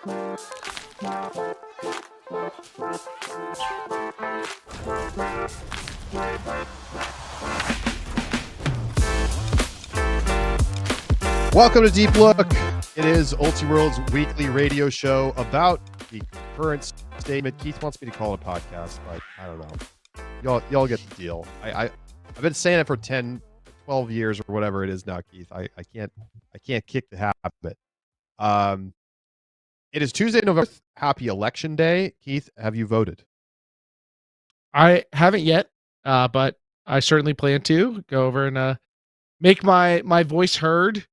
Welcome to Deep Look. It is Ultiworld's weekly radio show about the current statement. Keith wants me to call it a podcast, but I don't know. Y'all get the deal. I've been saying it for 10, 12 years or whatever it is now, Keith. I can't kick the habit. It is Tuesday, November 4th. Happy Election Day. Keith, have you voted? I haven't yet, but I certainly plan to go over and make my voice heard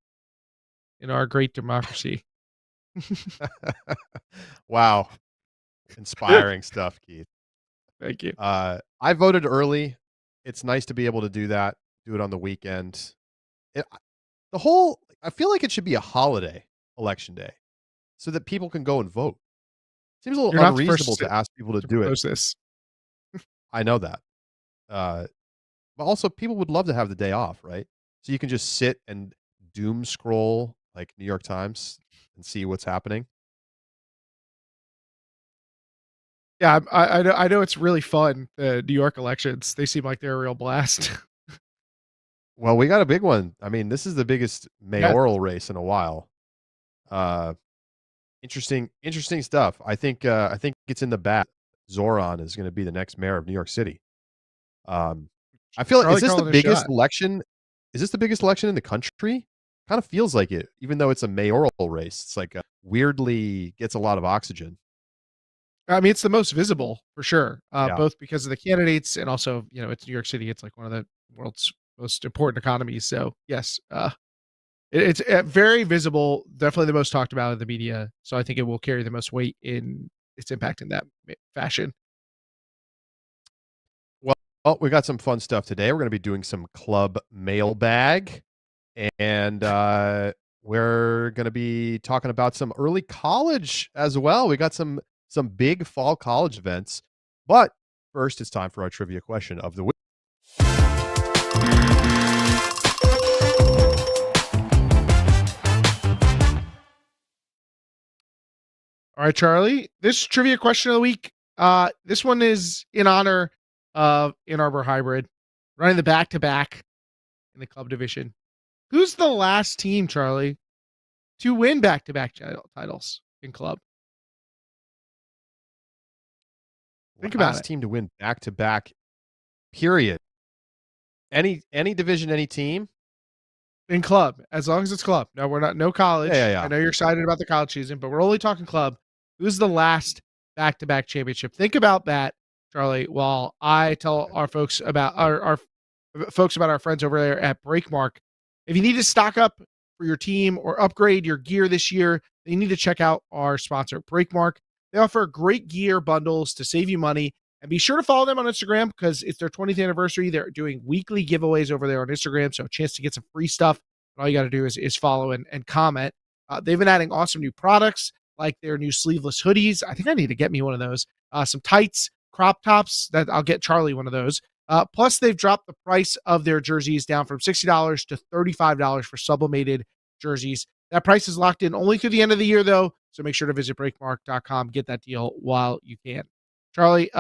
in our great democracy. Wow. Inspiring stuff, Keith. Thank you. I voted early. It's nice to be able to do that, do it on the weekend. I feel like it should be a holiday, Election Day, so that people can go and vote. Seems a little unreasonable to ask people to do it. This. I know that. But also people would love to have the day off, right? So you can just sit and doom scroll like New York Times and see what's happening. Yeah, I know it's really fun. The New York elections, they seem like they're a real blast. Well, we got a big one. I mean, this is the biggest mayoral race in a while. Interesting stuff. I think it's in the bag. Zoran is going to be the next mayor of New York City. I feel like, is this the biggest election? Is this the biggest election in the country? Kind of feels like it, even though it's a mayoral race. It's like weirdly gets a lot of oxygen. I mean, it's the most visible for sure, Yeah. both because of the candidates and also, it's New York City. It's like one of the world's most important economies. So yes, it's very visible. Definitely the most talked about in the media. So I think it will carry the most weight in its impact in that fashion. Well, we got some fun stuff today. We're going to be doing some club mailbag, and we're going to be talking about some early college as well. We got some big fall college events, but first it's time for our trivia question of the week. All right, Charlie, this trivia question of the week, this one is in honor of Ann Arbor Hybrid running the back-to-back in the club division. Who's the last team, Charlie, to win back-to-back titles in club? Think about it. Last team to win back-to-back, period. Any division, any team? In club, as long as it's club. No, we're not, no college. Yeah. I know you're excited about the college season, but we're only talking club. Who's the last back-to-back championship? Think about that, Charlie, while I tell our folks about our folks about our friends over there at Breakmark. If you need to stock up for your team or upgrade your gear this year, then you need to check out our sponsor, Breakmark. They offer great gear bundles to save you money. And be sure to follow them on Instagram because it's their 20th anniversary. They're doing weekly giveaways over there on Instagram, so a chance to get some free stuff. And all you got to do is follow and comment. They've been adding awesome new products like their new sleeveless hoodies. I think I need to get me one of those. Some tights, crop tops. That I'll get Charlie one of those. Plus, they've dropped the price of their jerseys down from $60 to $35 for sublimated jerseys. That price is locked in only through the end of the year, though, so make sure to visit breakmark.com. Get that deal while you can. Charlie,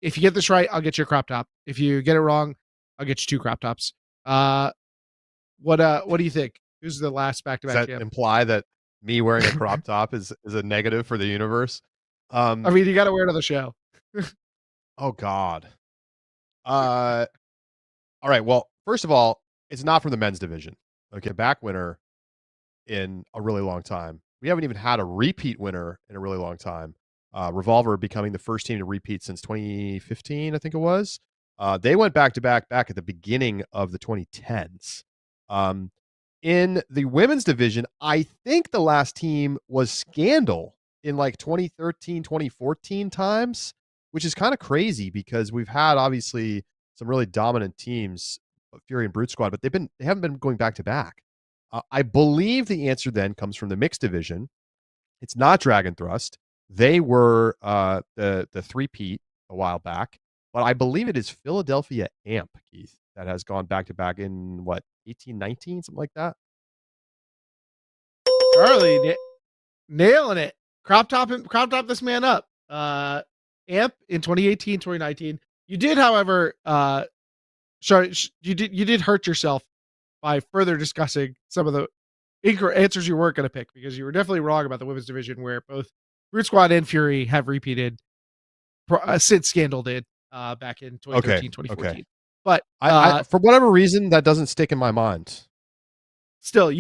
if you get this right, I'll get you a crop top. If you get it wrong, I'll get you 2 crop tops. What do you think? Who's the last back-to-back Does that champ? imply that me wearing a crop top is a negative for the universe? I mean, you got to wear it on the show. Oh, God. All right. Well, first of all, it's not from the men's division. Okay, back winner in a really long time. We haven't even had a repeat winner in a really long time. Revolver becoming the first team to repeat since 2015, I think it was. They went back-to-back back at the beginning of the 2010s. In the women's division, I think the last team was Scandal in like 2013, 2014 times, which is kind of crazy because we've had obviously some really dominant teams, Fury and Brute Squad, but they haven't been going back-to-back. I believe the answer then comes from the mixed division. It's not Dragon Thrust. They were the three-peat a while back, but I believe it is Philadelphia Amp, Keith, that has gone back-to-back in, 18, 19, something like that? Charlie, nailing it. crop top this man up. Amp in 2018, 2019. You did, however, you did hurt yourself by further discussing some of the incorrect answers you weren't going to pick, because you were definitely wrong about the women's division, where both Brute Squad and Fury have repeated since Scandal did back in 2013, 2014. Okay. But I for whatever reason, that doesn't stick in my mind. Still,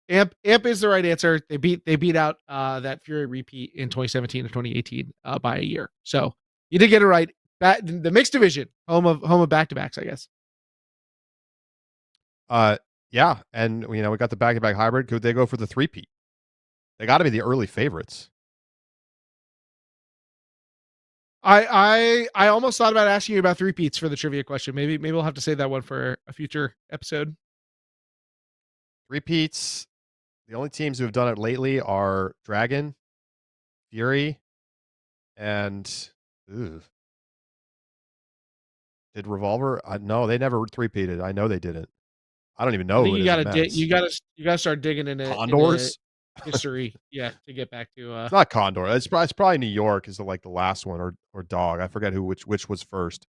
Amp is the right answer. They beat out that Fury repeat in 2017 and 2018 by a year. So you did get it right. The mixed division, home of back-to-backs, I guess. Yeah, and we got the back-to-back hybrid. Could they go for the three-peat? They got to be the early favorites. I almost thought about asking you about three-peats for the trivia question. Maybe we'll have to save that one for a future episode. Three-peats. The only teams who have done it lately are Dragon, Fury, and did Revolver? No, they never three-peated. I know they didn't. I don't even know. You gotta start digging into Condors history, yeah, to get back to. It's not Condor. It's probably New York is the last one, or Dog. I forget which was first.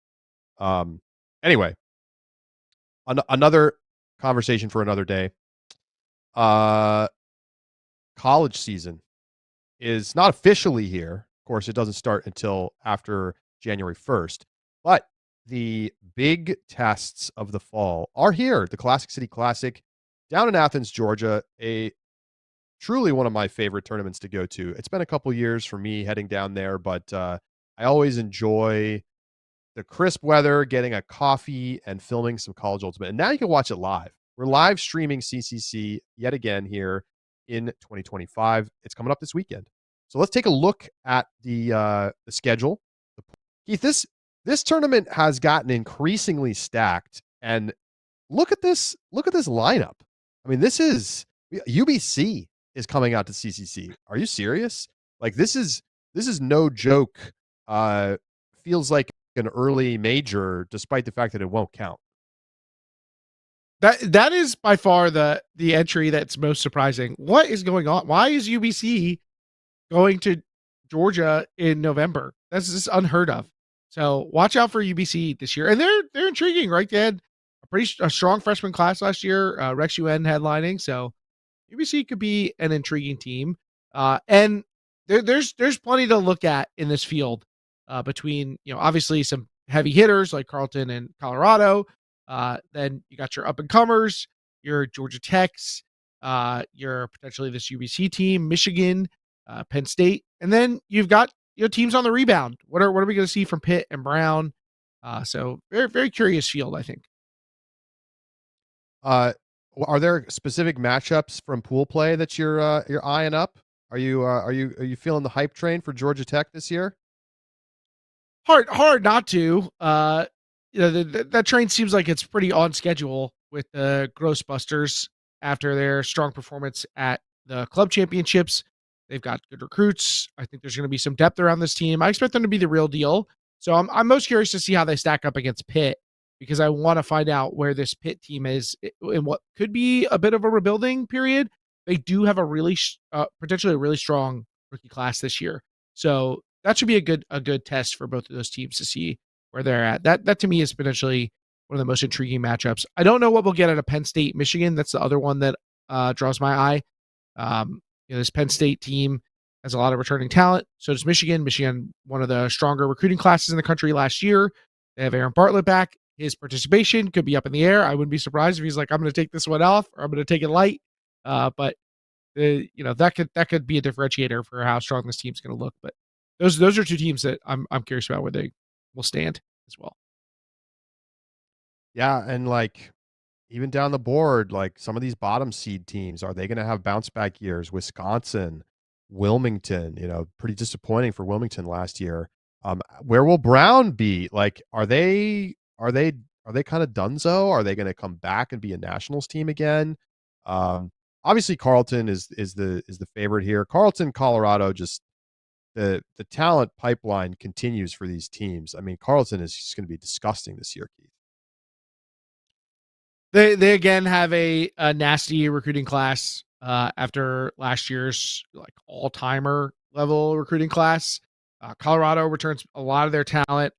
Anyway, another conversation for another day. College season is not officially here. Of course, it doesn't start until after January 1st, but the big tests of the fall are here. The Classic City Classic down in Athens, Georgia, truly one of my favorite tournaments to go to. It's been a couple years for me heading down there, but I always enjoy the crisp weather, getting a coffee, and filming some College Ultimate. And now you can watch it live. We're live streaming CCC yet again here in 2025. It's coming up this weekend. So let's take a look at the schedule. Keith, this tournament has gotten increasingly stacked, and look at this lineup. I mean, this is UBC is coming out to CCC. Are you serious? Like this is no joke. Feels like an early major, despite the fact that it won't count. That is by far the entry that's most surprising. What is going on? Why is UBC going to Georgia in November? That's just unheard of. So watch out for UBC this year, and they're intriguing, right? They had a strong freshman class last year. Rex UN headlining, so UBC could be an intriguing team. And there's plenty to look at in this field between obviously some heavy hitters like Carleton and Colorado. Then you got your up and comers, your Georgia Techs, your potentially this UBC team, Michigan, Penn State, and then you've got teams on the rebound. What are we going to see from Pitt and Brown? So very, very curious field, I think. Are there specific matchups from pool play that you're eyeing up? Are you feeling the hype train for Georgia Tech this year? Hard not to. That train seems like it's pretty on schedule with the Grossbusters after their strong performance at the club championships. They've got good recruits. I think there's going to be some depth around this team. I expect them to be the real deal. So I'm most curious to see how they stack up against Pitt, because I want to find out where this Pitt team is in what could be a bit of a rebuilding period. They do have a really potentially a really strong rookie class this year. So that should be a good test for both of those teams to see where they're at. That to me is potentially one of the most intriguing matchups. I don't know what we'll get out of Penn State, Michigan. That's the other one that draws my eye. This Penn State team has a lot of returning talent. So does Michigan. Michigan, one of the stronger recruiting classes in the country last year. They have Aaron Bartlett back. His participation could be up in the air. I wouldn't be surprised if he's like, I'm going to take this one off, or I'm going to take it light. But that could be a differentiator for how strong this team's going to look. But those are two teams that I'm curious about where they will stand as well. Yeah, and even down the board, some of these bottom seed teams, are they going to have bounce back years? Wisconsin, Wilmington, pretty disappointing for Wilmington last year. Where will Brown be? Are they kind of donezo? Are they going to come back and be a nationals team again? Obviously Carleton is the favorite here. Carleton, Colorado, just the talent pipeline continues for these teams. I mean, Carleton is just going to be disgusting this year, Keith. They again have a nasty recruiting class after last year's all-timer level recruiting class. Colorado returns a lot of their talent.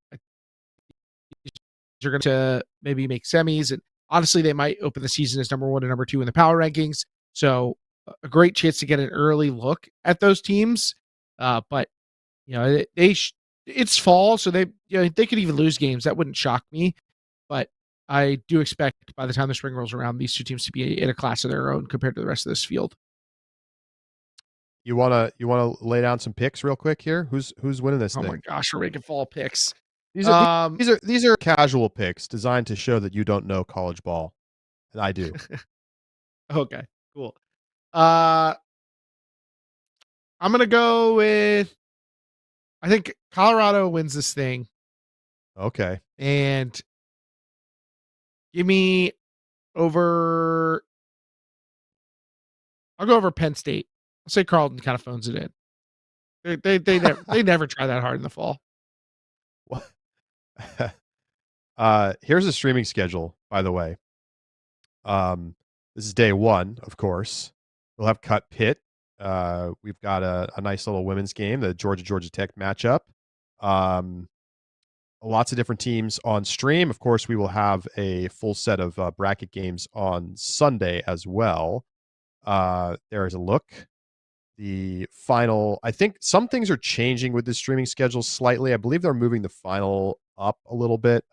They're going to maybe make semis, and honestly, they might open the season as number 1 and number 2 in the power rankings. So a great chance to get an early look at those teams. But it's fall, so they could even lose games. That wouldn't shock me. But I do expect by the time the spring rolls around, these two teams to be in a class of their own compared to the rest of this field. You wanna lay down some picks real quick here? Who's winning this thing? Oh my gosh, we're making fall picks. These are casual picks designed to show that you don't know college ball, and I do. Okay, cool. I'm gonna go with. I think Colorado wins this thing. Okay. And give me over. I'll go over Penn State. I'll say Carleton kind of phones it in. They never try that hard in the fall. What? Here's a streaming schedule, by the way. This is day 1, of course. We'll have Cut Pitt. We've got a nice little women's game, the Georgia Tech matchup. Lots of different teams on stream. Of course, we will have a full set of bracket games on Sunday as well. There is a look. The final, I think some things are changing with the streaming schedule slightly. I believe they're moving the final up a little bit.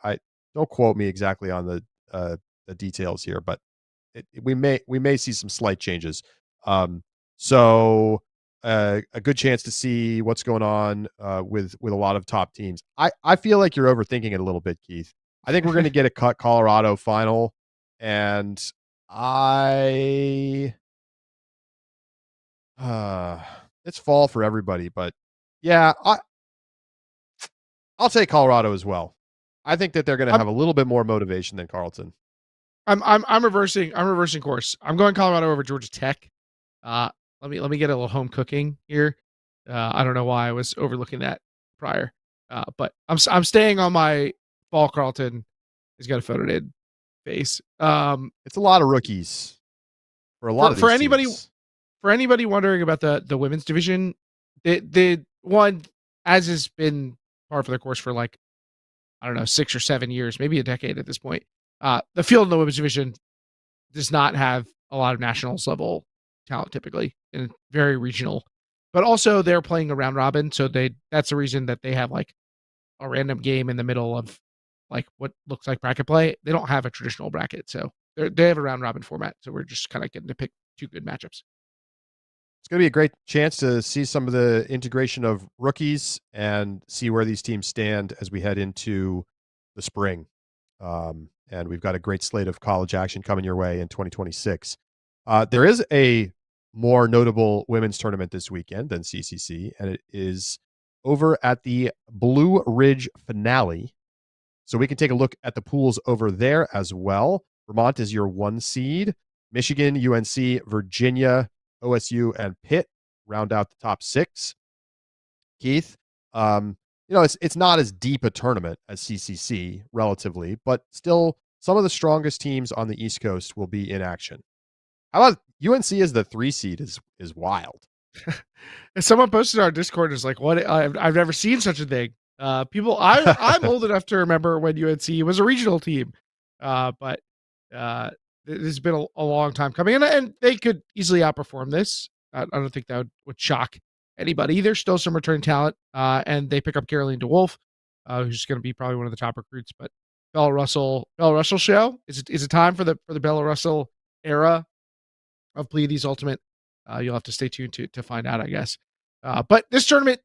Don't quote me exactly on the details here, but we may see some slight changes. So a good chance to see what's going on with a lot of top teams. I feel like you're overthinking it a little bit, Keith. I think we're going to get a Colorado final, and it's fall for everybody, but yeah, I'll take Colorado as well. I think that they're going to have a little bit more motivation than Carleton. I'm reversing course. I'm going Colorado over Georgia Tech. Let me get a little home cooking here. I don't know why I was overlooking that prior, but I'm staying on my fall. Carleton has got a photo in face. It's a lot of rookies for a lot of these anybody. teams. For anybody wondering about the women's division, the one, as has been par for the course for 6 or 7 years, maybe a decade at this point, the field in the women's division does not have a lot of nationals level talent typically, and very regional. But also they're playing a round robin, so that's the reason that they have a random game in the middle of what looks like bracket play. They don't have a traditional bracket, so they have a round robin format. So we're just kind of getting to pick 2 good matchups. It's going to be a great chance to see some of the integration of rookies and see where these teams stand as we head into the spring. And we've got a great slate of college action coming your way in 2026. There is a more notable women's tournament this weekend than CCC, and it is over at the Blue Ridge Finale. So we can take a look at the pools over there as well. Vermont is your 1 seed. Michigan, UNC, Virginia, OSU, and Pitt round out the top 6. Keith, it's not as deep a tournament as CCC relatively, but still some of the strongest teams on the East Coast will be in action. How about UNC as the 3 seed is wild. And someone posted on our Discord is like, what? I've never seen such a thing. I'm old enough to remember when UNC was a regional team, but this has been a long time coming, and they could easily outperform this. I don't think that would shock anybody. There's still some return talent, and they pick up Caroline DeWolf, who's going to be probably one of the top recruits. But Bella Russell show is it time for the Bella Russell era of Pleiades Ultimate? You'll have to stay tuned to find out, I guess. But this tournament,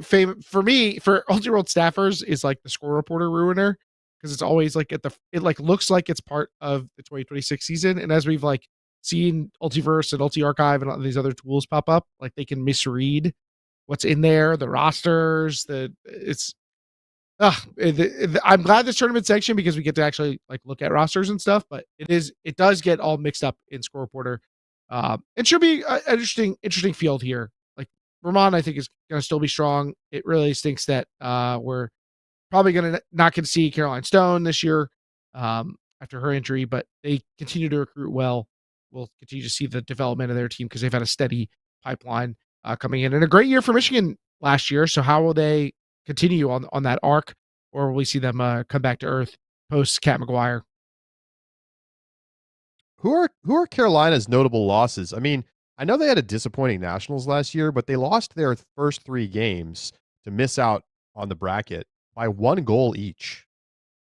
for me, for Ulti-World staffers, is like the score reporter ruiner, because it's always it looks like it's part of the 2026 season. And as we've seen Ultiverse and Ulti Archive and all these other tools pop up, they can misread what's in there, the rosters, I'm glad this tournament section, because we get to actually look at rosters and stuff, but it does get all mixed up in score reporter. It should be an interesting field here. Vermont, I think, is going to still be strong. It really stinks that we're probably not going to see Caroline Stone this year after her injury, but they continue to recruit well. We'll continue to see the development of their team because they've had a steady pipeline. coming in. And a great year for Michigan last year. So how will they continue on that arc, or will we see them come back to earth post Cat McGuire? Who are Carolina's notable losses? I mean, I know they had a disappointing Nationals last year, but they lost their first 3 games to miss out on the bracket by 1 goal each,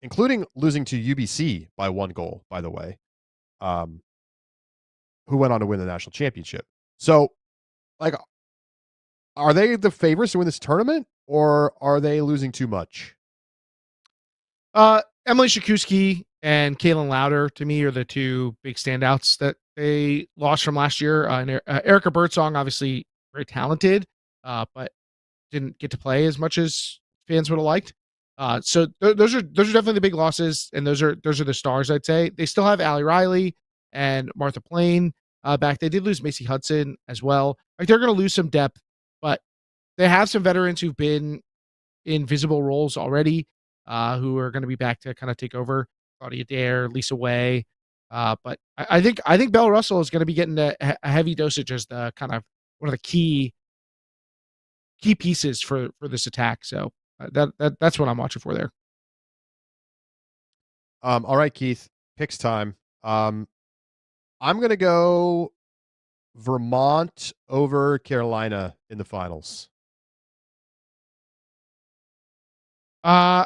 including losing to UBC by 1 goal, by the way, who went on to win the national championship. So, like, are they the favorites to win this tournament, or are they losing too much? Emily Shakuski and Kaylin Lauder, to me, are the 2 big standouts that they lost from last year. And Erica Birdsong, obviously very talented, but didn't get to play as much as fans would have liked. So those are definitely the big losses, and those are the stars, I'd say. They still have Allie Riley and Martha Plain back. They did lose Macy Hudson as well. Like, they're going to lose some depth, but they have some veterans who've been in visible roles already, who are going to be back to kind of take over. Claudia Dare, Lisa Way. But I think Belle Russell is going to be getting a heavy dosage as the kind of one of the key pieces for this attack. So that's what I'm watching for there. All right, Keith, picks time. I'm going to go Vermont over Carolina in the finals. I'm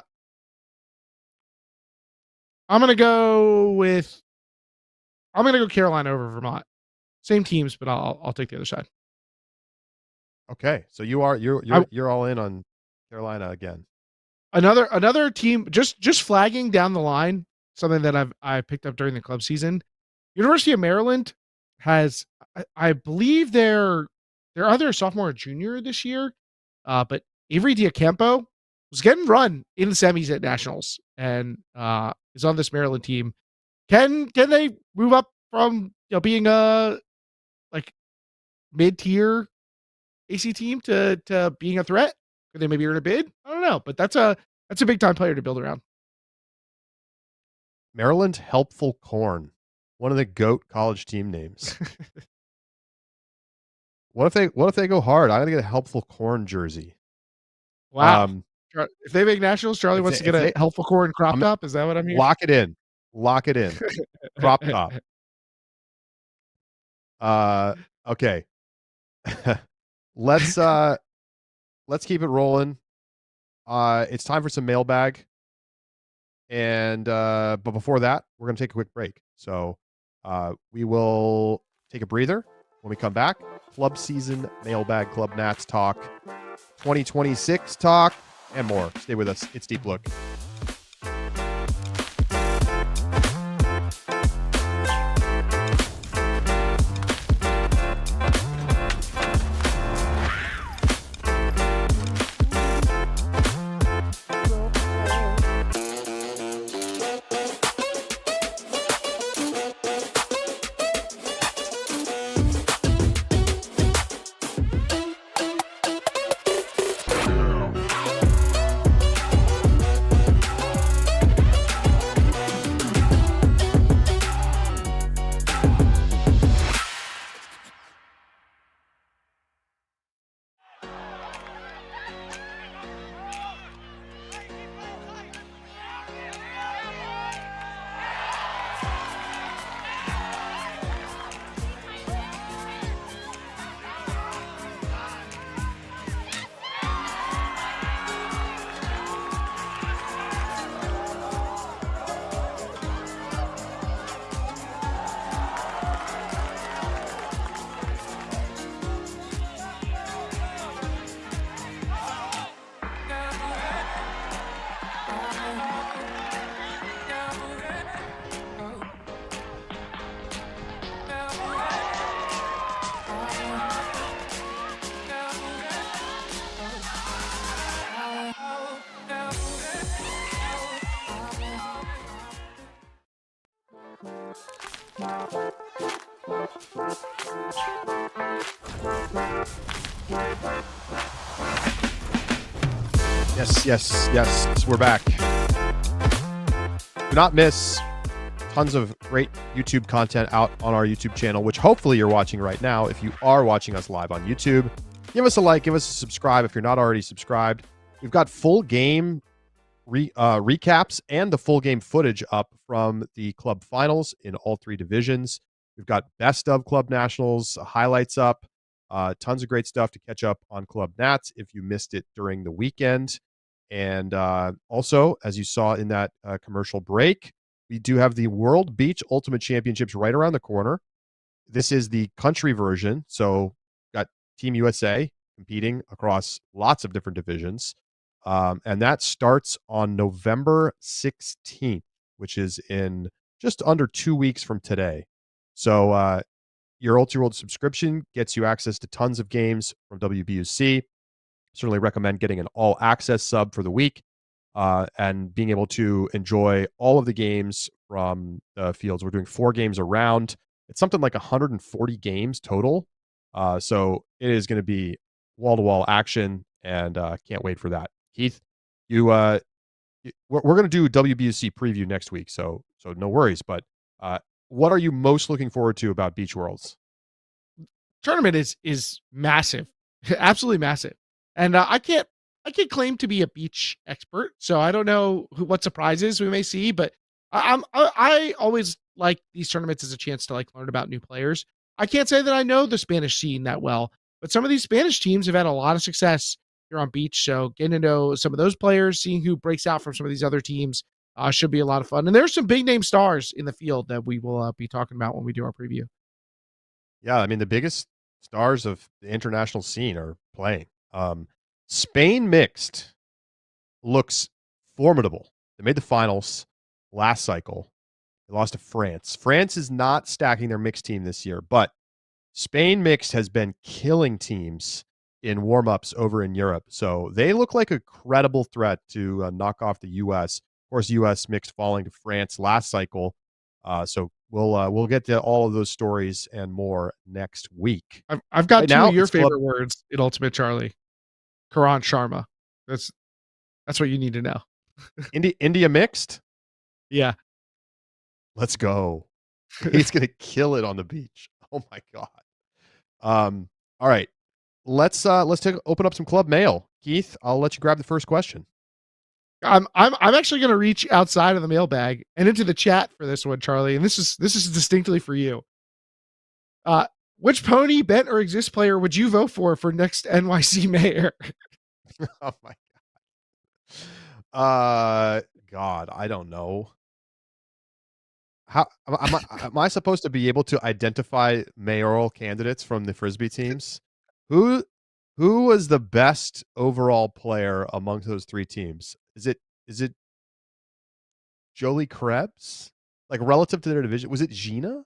going to go Carolina over Vermont. Same teams, but I'll take the other side. Okay, so you're all in on Carolina again. Another team, just flagging down the line, something that I picked up during the club season. University of Maryland has, I believe they're either a sophomore or junior this year, but Avery Diacampo was getting run in the semis at nationals and is on this Maryland team. Can they move up from being a like mid-tier AC team to being a threat? Could they maybe earn a bid? I don't know, but that's a big time player to build around. Maryland Helpful Corn, one of the GOAT college team names. What if they go hard? I'm gonna get a Helpful Corn jersey. Wow. If they make nationals, Charlie wants to get a Helpful Corn crop top. Is that what I'm hearing? Lock it in. Crop top. Okay. Let's keep it rolling. It's time for some mailbag. And but before that, we're gonna take a quick break. So we will take a breather. When we come back, club season mailbag, Club Nats talk, 2026 talk, and more. Stay with us. It's Deep Look. Yes, we're back. Do not miss tons of great YouTube content out on our YouTube channel, which hopefully you're watching right now. If you are watching us live on YouTube, Give us a like, give us a subscribe if you're not already subscribed. We've got full game recaps and the full game footage up from the club finals in all three divisions. We've got best of club nationals highlights up, tons of great stuff to catch up on Club Nats if you missed it during the weekend. And also, as you saw in that commercial break, we do have the World Beach Ultimate Championships right around the corner. This is the country version. So, got Team USA competing across lots of different divisions. And that starts on November 16th, which is in just under 2 weeks from today. So, your Ulti-World subscription gets you access to tons of games from WBUC. Certainly recommend getting an all-access sub for the week and being able to enjoy all of the games from the fields. We're doing 4 games a round. It's something like 140 games total. So it is going to be wall-to-wall action, and can't wait for that. Keith, we're going to do WBUC preview next week, so no worries. But what are you most looking forward to about Beach Worlds? Tournament is massive, absolutely massive, and I can't claim to be a beach expert, so I don't know what surprises we may see. But I always like these tournaments as a chance to learn about new players. I can't say that I know the Spanish scene that well, but some of these Spanish teams have had a lot of success here on beach. So getting to know some of those players, seeing who breaks out from some of these other teams, should be a lot of fun. And there's some big name stars in the field that we will be talking about when we do our preview. Yeah, I mean, the biggest stars of the international scene are playing. Spain mixed looks formidable. They made the finals last cycle. They lost to France. France is not stacking their mixed team this year, but Spain mixed has been killing teams in warm-ups over in Europe. So they look like a credible threat to knock off the U.S. Of course, U.S. mixed falling to France last cycle. So we'll get to all of those stories and more next week. I've got right two now, of your favorite words in Ultimate Charlie. Karan Sharma. That's what you need to know. India mixed? Yeah. Let's go. He's going to kill it on the beach. Oh my God. All right. Let's open up some club mail. Keith, I'll let you grab the first question. I'm actually going to reach outside of the mailbag and into the chat for this one, Charlie. And this is distinctly for you. Which pony, bet, or exist player would you vote for next NYC mayor? Oh my God. God, I don't know. How am I supposed to be able to identify mayoral candidates from the Frisbee teams? Who was the best overall player amongst those 3 teams? Is it Jolie Krebs? Like relative to their division, was it Gina?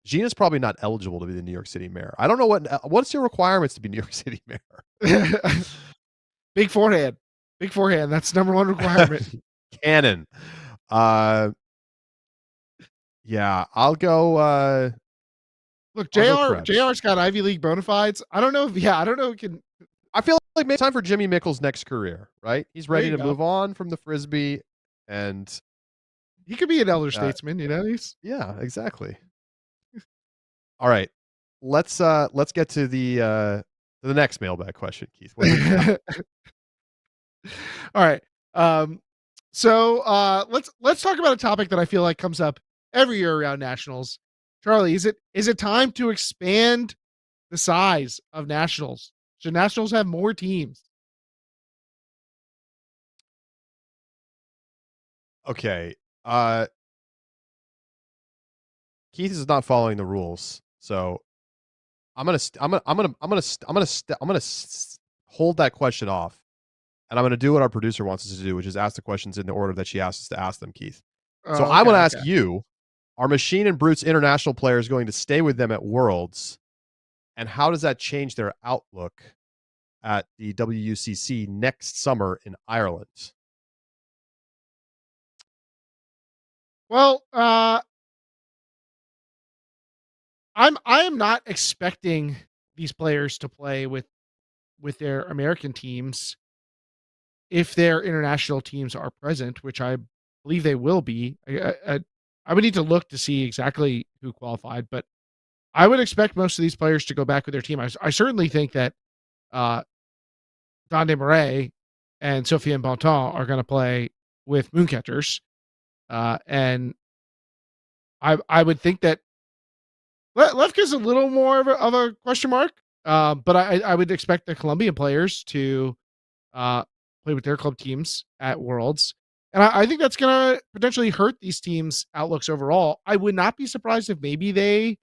Gina's probably not eligible to be the New York City mayor. I don't know what's your requirements to be New York City mayor. Big forehand. That's number 1 requirement. Cannon. Yeah, I'll go. Look, JR's got Ivy League bona fides. I don't know if can. I feel like maybe time for Jimmy Mickle's next career, right? He's ready to move on from the Frisbee, and he could be an elder statesman, Yeah, exactly. All right. Let's get to the next mailbag question, Keith. All right. So let's talk about a topic that I feel like comes up every year around nationals. Charlie, is it time to expand the size of nationals? Should nationals have more teams? Okay. Keith is not following the rules, so I'm gonna hold that question off, and I'm gonna do what our producer wants us to do, which is ask the questions in the order that she asked us to ask them, Keith. So I'm gonna ask you: are Machine and Brute's international players going to stay with them at Worlds, and how does that change their outlook at the WUCC next summer in Ireland? Well, I am not expecting these players to play with their American teams if their international teams are present, which I believe they will be. I would need to look to see exactly who qualified, but I would expect most of these players to go back with their team. I certainly think that uh, Don Marais and Sofiane Bontemps are going to play with Mooncatchers. And I would think that Lefka's a little more of a question mark. But I would expect the Colombian players to play with their club teams at Worlds. And I think that's going to potentially hurt these teams' outlooks overall. I would not be surprised if maybe they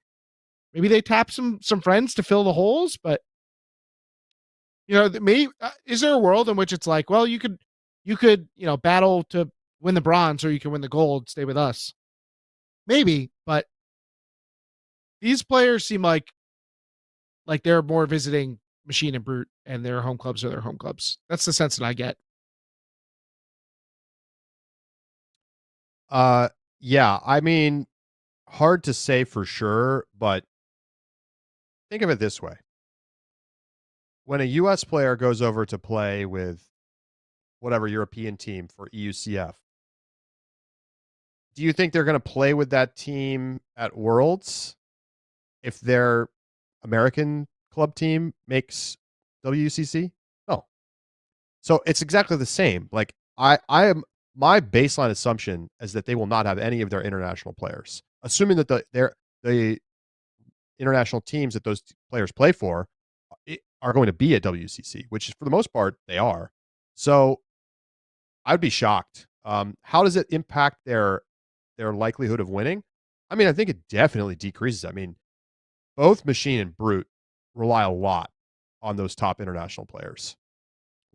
tap some friends to fill the holes, but is there a world in which it's like, well, you could battle to win the bronze or you can win the gold, stay with us. Maybe, but these players seem like they're more visiting Machine and Brute, and their home clubs are their home clubs. That's the sense that I get. Yeah, I mean, hard to say for sure, but think of it this way. When a US player goes over to play with whatever European team for EUCF, do you think they're going to play with that team at Worlds if their American club team makes WCC? No. So it's exactly the same. Like I am my baseline assumption is that they will not have any of their international players, assuming that the international teams that those players play for are going to be at WCC, which for the most part they are. So I'd be shocked. How does it impact their likelihood of winning? I mean, I think it definitely decreases. I mean, both Machine and Brute rely a lot on those top international players.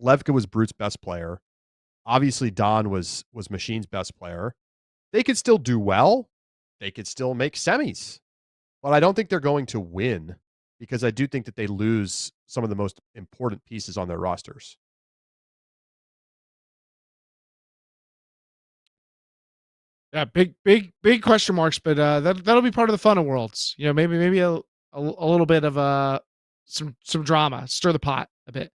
Levka was Brute's best player. Obviously, Don was Machine's best player. They could still do well. They could still make semis. But I don't think they're going to win because I do think that they lose some of the most important pieces on their rosters. Yeah, big question marks, but that'll be part of the fun of Worlds. Maybe a little bit of some drama, stir the pot a bit,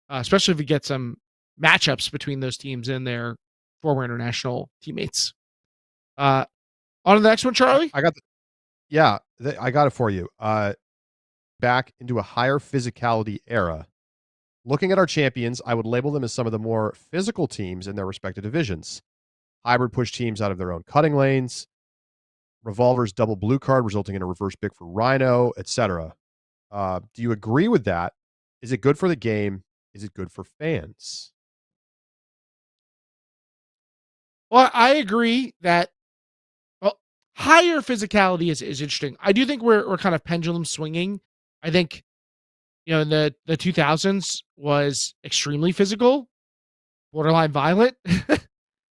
especially if we get some matchups between those teams and their former international teammates. On to the next one, Charlie. I got I got it for you. Back into a higher physicality era. Looking at our champions, I would label them as some of the more physical teams in their respective divisions. Hybrid push teams out of their own cutting lanes. Revolver's double blue card resulting in a reverse pick for Rhino, etc. Do you agree with that? Is it good for the game? Is it good for fans? Well, I agree that higher physicality is interesting. I do think we're kind of pendulum swinging. I think in the 2000s was extremely physical, borderline violent,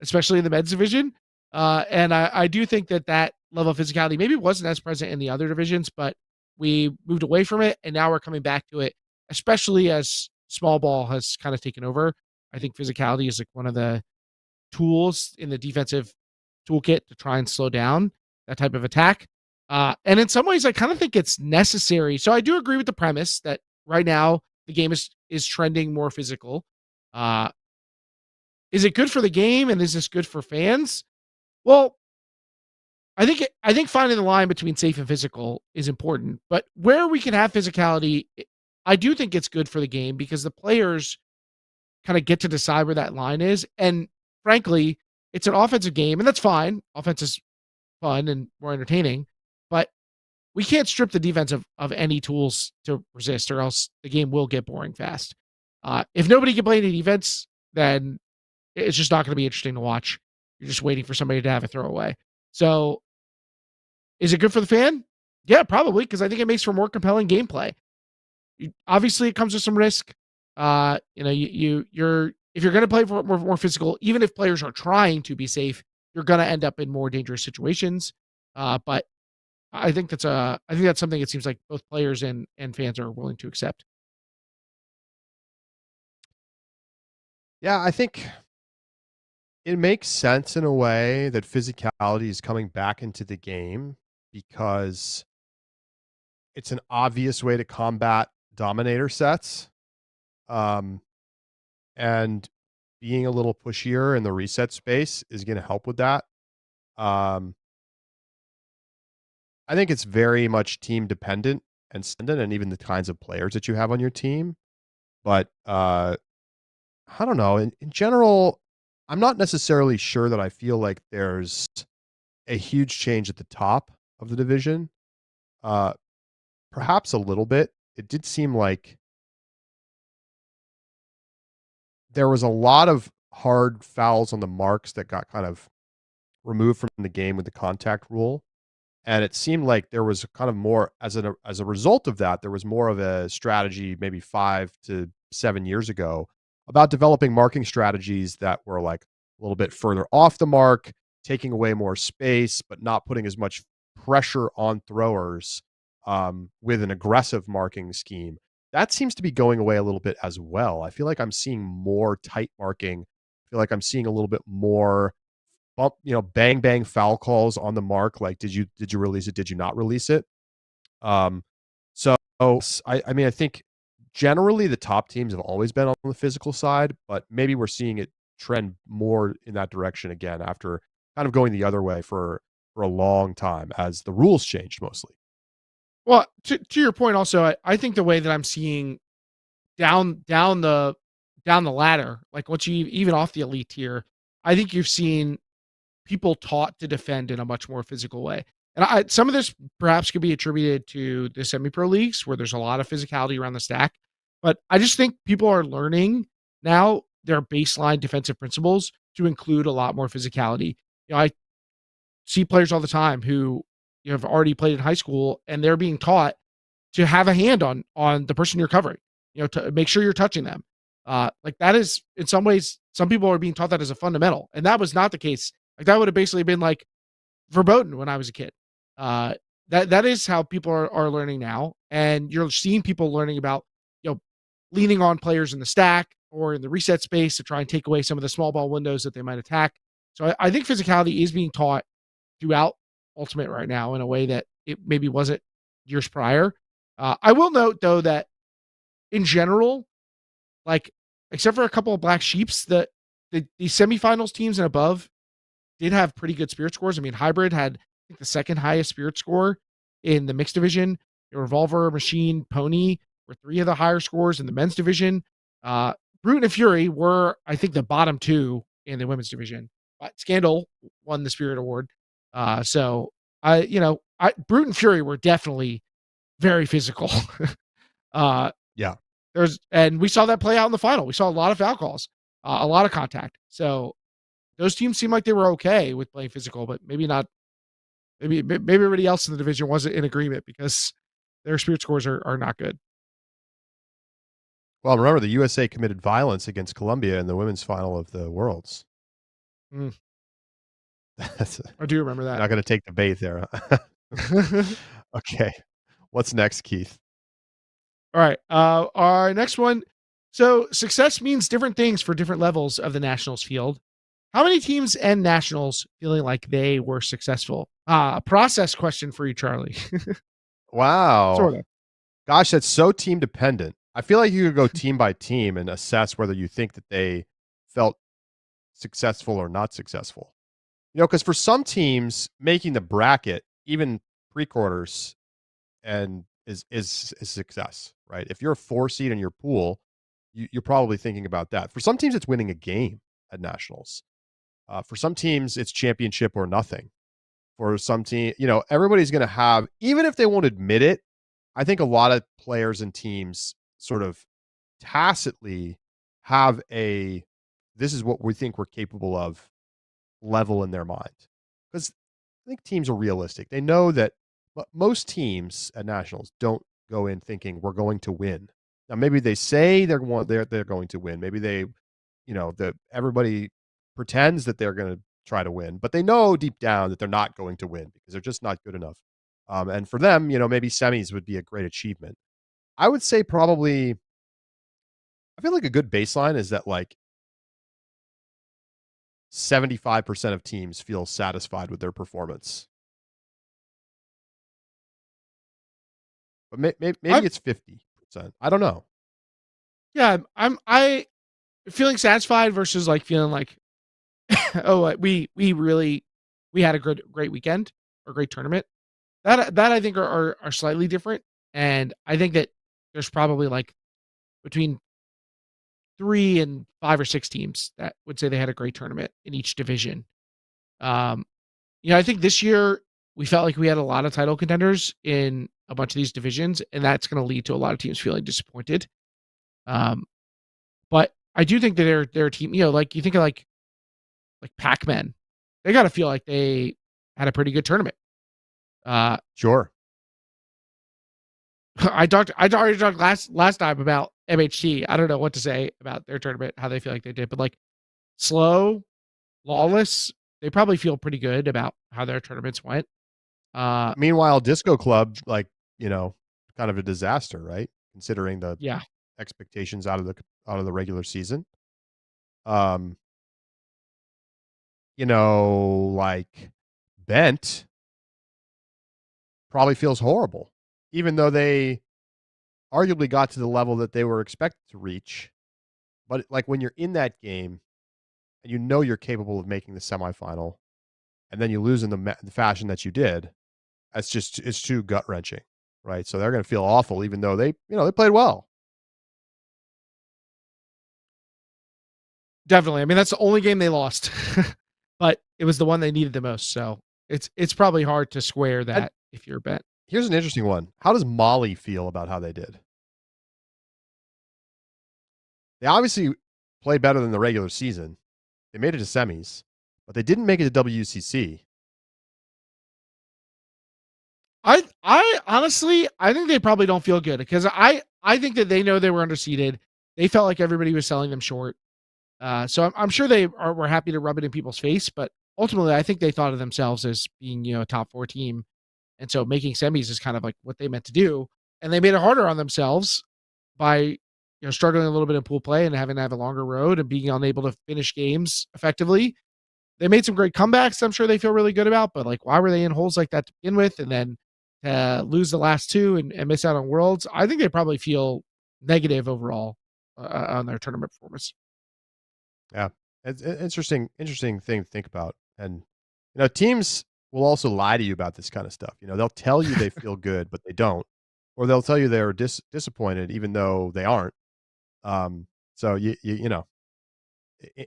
especially in the men's division. And I do think that level of physicality maybe wasn't as present in the other divisions, but we moved away from it, and now we're coming back to it, especially as small ball has kind of taken over. I think physicality is like one of the tools in the defensive toolkit to try and slow down that type of attack. And in some ways, I kind of think it's necessary. So I do agree with the premise that right now the game is trending more physical. Is it good for the game, and is this good for fans? Well, I think finding the line between safe and physical is important. But where we can have physicality, I do think it's good for the game because the players kind of get to decide where that line is. And frankly, it's an offensive game, and that's fine. Offense is fun and more entertaining, but we can't strip the defense of any tools to resist, or else the game will get boring fast. If nobody can play any defense, then it's just not going to be interesting to watch. You're just waiting for somebody to have a throwaway. So, is it good for the fan? Yeah, probably, because I think it makes for more compelling gameplay. Obviously, it comes with some risk. You're if you're going to play for more physical, even if players are trying to be safe, you're going to end up in more dangerous situations. But I think that's something it seems like both players and fans are willing to accept. Yeah, I think it makes sense in a way that physicality is coming back into the game because it's an obvious way to combat dominator sets. And being a little pushier in the reset space is going to help with that. I think it's very much team dependent and even the kinds of players that you have on your team. But I don't know. In general, I'm not necessarily sure that I feel like there's a huge change at the top of the division. Uh, Perhaps a little bit. It did seem like there was a lot of hard fouls on the marks that got kind of removed from the game with the contact rule. And it seemed like there was kind of more as a result of that, there was more of a strategy maybe 5 to 7 years ago about developing marking strategies that were like a little bit further off the mark, taking away more space, but not putting as much pressure on throwers with an aggressive marking scheme. That seems to be going away a little bit as well. I feel like I'm seeing more tight marking. I feel like I'm seeing a little bit more bang bang foul calls on the mark. Like, did you release it? Did you not release it? Um, so I mean, I think generally the top teams have always been on the physical side, but maybe we're seeing it trend more in that direction again after kind of going the other way for a long time as the rules changed mostly. Well, to your point, also, I think the way that I'm seeing down the ladder, like once you even off the elite tier, I think you've seen people taught to defend in a much more physical way. And some of this perhaps could be attributed to the semi-pro leagues where there's a lot of physicality around the stack. But I just think people are learning now their baseline defensive principles to include a lot more physicality. I see players all the time who have already played in high school and they're being taught to have a hand on the person you're covering, to make sure you're touching them. Like that is in some ways, some people are being taught that as a fundamental, and that was not the case. Like that would have basically been like verboten when I was a kid. Uh, that is how people are learning now, and you're seeing people learning about leaning on players in the stack or in the reset space to try and take away some of the small ball windows that they might attack. So I think physicality is being taught throughout Ultimate right now in a way that it maybe wasn't years prior. I will note though that in general, like except for a couple of black sheeps, the semifinals teams and above did have pretty good spirit scores. I mean, Hybrid had I think the second highest spirit score in the mixed division. The Revolver, Machine, Pony were three of the higher scores in the men's division. Brute and Fury were, I think, the bottom two in the women's division. But Scandal won the Spirit Award. So Brute and Fury were definitely very physical. Yeah. And we saw that play out in the final. We saw a lot of foul calls, a lot of contact. So those teams seem like they were okay with playing physical, but maybe not. Maybe everybody else in the division wasn't in agreement because their spirit scores are not good. Well, remember the USA committed violence against Colombia in the women's final of the Worlds. Mm. That's I do remember that. Not going to take the bait there. Okay. What's next, Keith? All right. Our next one. So success means different things for different levels of the nationals field. How many teams end nationals feeling like they were successful? A process question for you, Charlie. Wow. Sort of. Gosh, that's so team dependent. I feel like you could go team by team and assess whether you think that they felt successful or not successful. Because for some teams, making the bracket, even pre-quarters, and is success, right? If you're a 4 seed in your pool, you're probably thinking about that. For some teams, it's winning a game at nationals. For some teams, it's championship or nothing. For some team, everybody's going to have, even if they won't admit it, I think a lot of players and teams sort of tacitly have this is what we think we're capable of level in their mind. Because I think teams are realistic. They know that most teams at nationals don't go in thinking we're going to win. Now, maybe they say they're going to win. Maybe they, that everybody pretends that they're going to try to win, but they know deep down that they're not going to win because they're just not good enough. And for them, maybe semis would be a great achievement. I would say probably, I feel like a good baseline is that like 75% of teams feel satisfied with their performance. But maybe it's 50%. I don't know. Yeah, I feeling satisfied versus like feeling like, oh, we had a great weekend or great tournament. That I think are slightly different, and I think that there's probably like between 3 and 5 or 6 teams that would say they had a great tournament in each division. Um, I think this year we felt like we had a lot of title contenders in a bunch of these divisions, and that's going to lead to a lot of teams feeling disappointed. Um, but I do think that they're a team. Like you think of like Pac-Man, they got to feel like they had a pretty good tournament. Sure. I already talked last time about MHT. I don't know what to say about their tournament, how they feel like they did, but like Slow, Lawless, they probably feel pretty good about how their tournaments went. Meanwhile, Disco Club, like, kind of a disaster, right? Considering the Yeah. expectations out of the regular season. Like Bent probably feels horrible, even though they arguably got to the level that they were expected to reach. But like when you're in that game and you're capable of making the semifinal, and then you lose in the fashion that you did, it's too gut wrenching, right? So they're going to feel awful, even though they played well. Definitely. I mean, that's the only game they lost, but it was the one they needed the most. So it's probably hard to square that And if you're Bent. here's an interesting one. How does Molly feel about how they did? They obviously played better than the regular season. They made it to semis, but they didn't make it to WCC. I honestly, I think they probably don't feel good because I think that they know they were underseeded. They felt like everybody was selling them short. So I'm sure were happy to rub it in people's face, but ultimately, I think they thought of themselves as being a top 4 team, and so making semis is kind of like what they meant to do, and they made it harder on themselves by struggling a little bit in pool play and having to have a longer road and being unable to finish games effectively. They made some great comebacks. I'm sure they feel really good about, but like, why were they in holes like that to begin with, and then lose the last 2 and miss out on Worlds? I think they probably feel negative overall on their tournament performance. Yeah, it's an interesting thing to think about. And teams will also lie to you about this kind of stuff. They'll tell you they feel good, but they don't, or they'll tell you they're disappointed even though they aren't. So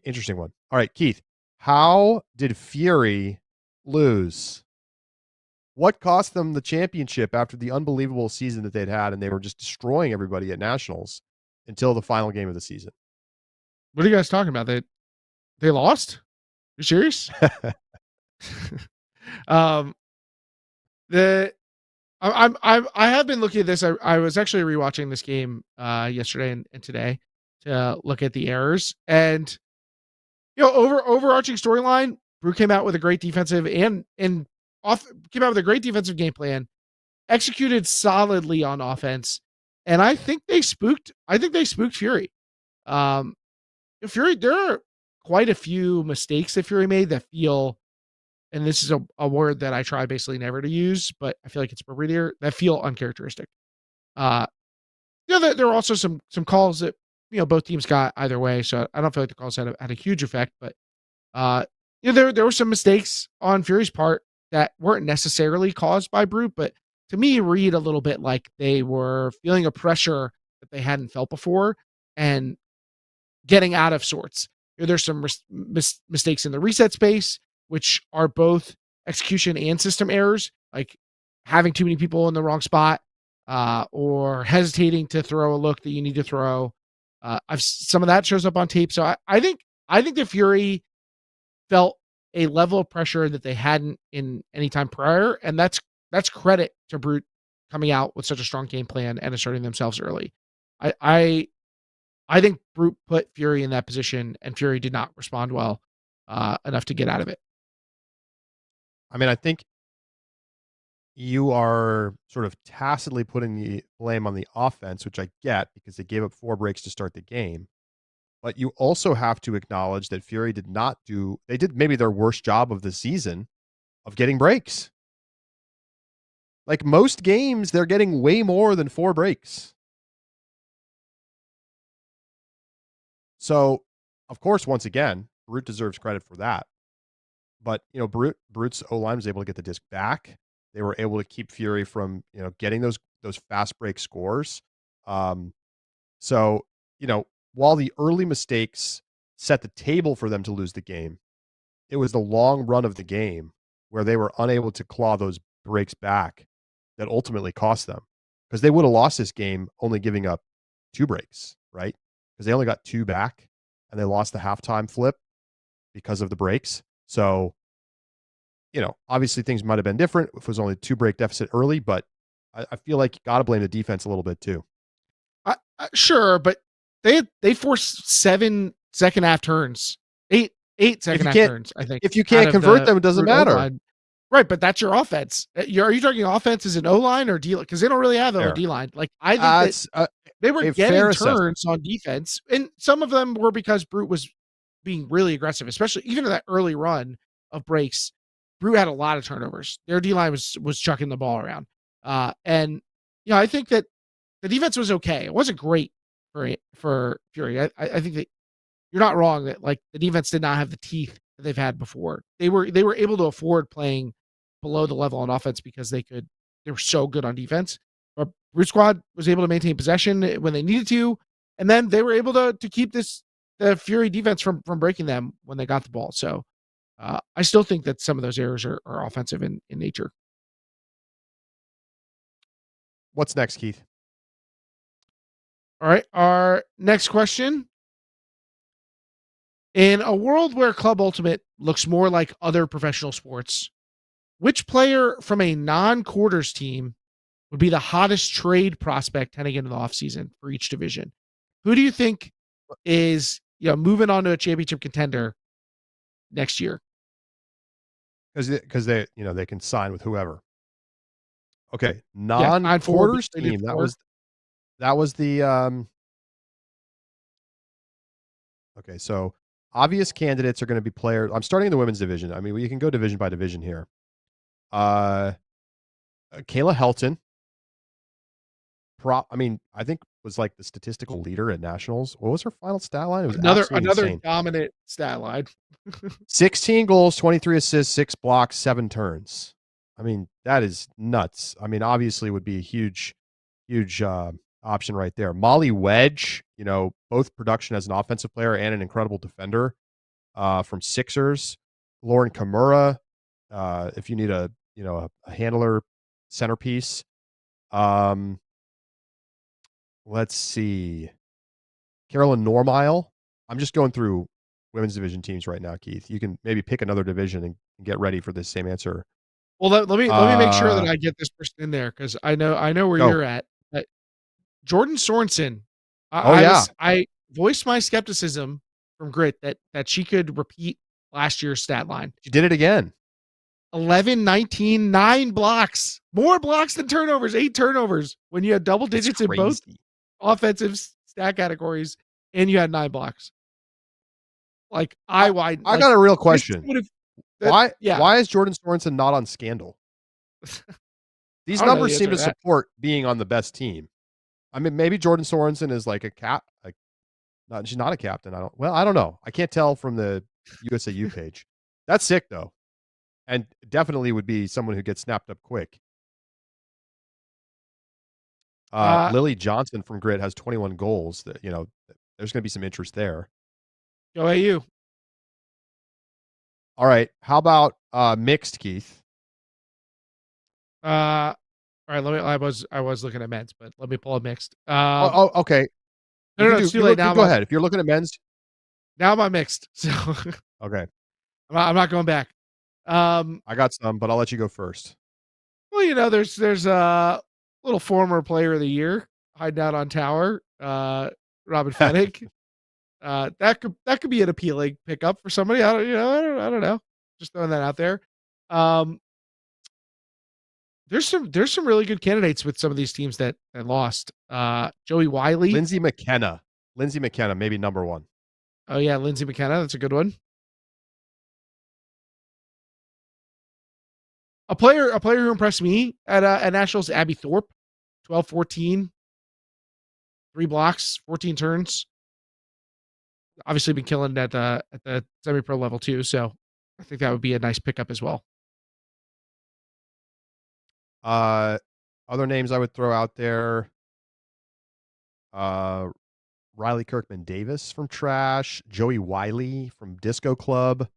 interesting one. All right, Keith, how did Fury lose? What cost them the championship after the unbelievable season that they'd had, and they were just destroying everybody at nationals until the final game of the season? What are you guys talking about? They lost? You serious? um, the I have been looking at this. I was actually rewatching this game yesterday and today to look at the errors, and overarching storyline. Brew came out with a great defensive and off came out with a great defensive game plan, executed solidly on offense, and I think they spooked. I think they spooked Fury. Um, Fury, there are quite a few mistakes that Fury made that feel, and this is a word that I try basically never to use, but I feel like it's appropriate here, that feel uncharacteristic. Uh, there were also some calls that both teams got either way, so I don't feel like the calls had a huge effect, but there were some mistakes on Fury's part that weren't necessarily caused by Brute, but to me read a little bit like they were feeling a pressure that they hadn't felt before and getting out of sorts. There's some mistakes in the reset space, which are both execution and system errors, like having too many people in the wrong spot, or hesitating to throw a look that you need to throw. Some of that shows up on tape. So I think the Fury felt a level of pressure that they hadn't in any time prior, and that's credit to Brute coming out with such a strong game plan and asserting themselves early. I think Brute put Fury in that position, and Fury did not respond well enough to get out of it. I mean, I think you are sort of tacitly putting the blame on the offense, which I get because they gave up 4 breaks to start the game. But you also have to acknowledge that Fury they did maybe their worst job of the season of getting breaks. Like most games, they're getting way more than 4 breaks. So, of course, once again, Brute deserves credit for that. But, Brute's O-line was able to get the disc back. They were able to keep Fury from, getting those fast break scores. So, while the early mistakes set the table for them to lose the game, it was the long run of the game where they were unable to claw those breaks back that ultimately cost them. Because they would have lost this game only giving up 2 breaks, right? Because they only got 2 back and they lost the halftime flip because of the breaks. So, obviously things might have been different if it was only 2 break deficit early, but I feel like you got to blame the defense a little bit too. Sure, but they forced 7 second half turns, eight second half turns. I think if you can't convert them, it doesn't matter. O-line. Right, but that's your offense. Are you talking offense as an O line or D line? Because they don't really have a D line. Like I think that they were getting turns on defense, and some of them were because Brute was being really aggressive, especially even in that early run of breaks. Brute had a lot of turnovers. Their D line was chucking the ball around, and I think that the defense was okay. It wasn't great for Fury. I think that you're not wrong that like the defense did not have the teeth that they've had before. They were able to afford playing below the level on offense because they were so good on defense. But Brute Squad was able to maintain possession when they needed to, and then they were able to keep the Fury defense from breaking them when they got the ball. So I still think that some of those errors are offensive in nature. What's next, Keith? All right. Our next question. In a world where Club Ultimate looks more like other professional sports, which player from a non-quarters team would be the hottest trade prospect heading into the offseason for each division? Who do you think is moving on to a championship contender next year? Because they can sign with whoever. Okay, non-quarters team. That was the okay, so obvious candidates are going to be players. I'm starting in the women's division. I mean, we can go division by division here. Kayla Helton. I think was like the statistical leader at nationals. What was her final stat line? It was another insane. Dominant stat line. 16 goals, 23 assists, 6 blocks, 7 turns. I mean, that is nuts. I mean, obviously would be a huge option right there. Molly Wedge, both production as an offensive player and an incredible defender from Sixers. Lauren Kimura, if you need a handler centerpiece. Let's see. Carolyn Normile. I'm just going through women's division teams right now, Keith. You can maybe pick another division and get ready for this same answer. Well, let me make sure that I get this person in there because I know where you're at. Jordan Sorensen. I voiced my skepticism from Grit that she could repeat last year's stat line. She did it again. 11, 19, 9 blocks. More blocks than turnovers, 8 turnovers. When you had double digits in both offensive stat categories and you had 9 blocks. Like I got a real question. Why is Jordan Sorensen not on Scandal? These numbers seem to support being on the best team. I mean, maybe Jordan Sorensen is like she's not a captain. I don't know. I can't tell from the USAU page. That's sick though. And definitely would be someone who gets snapped up quick. Lily Johnson from Grit has 21 goals. That there's going to be some interest there. Go AU. All right. How about mixed, Keith? All right. I was looking at men's, but let me pull a mixed. Okay. No, it's too late now. Go ahead. If you're looking at men's, now I'm mixed. So okay. I'm not going back. I got some, but I'll let you go first. Well, there's a little former player of the year hiding out on tower, Robin Fennick. That could be an appealing pickup for somebody. I don't know. Just throwing that out there. There's some really good candidates with some of these teams that lost. Joey Wiley, Lindsay McKenna, maybe number 1. Oh yeah, Lindsay McKenna. That's a good one. A player who impressed me at Nationals, Abby Thorpe, 12-14, 3 blocks, 14 turns. Obviously been killing at the semi-pro level too, so I think that would be a nice pickup as well. Uh, Other names I would throw out there, uh, Riley Kirkman Davis from Trash, Joey Wiley from Disco Club,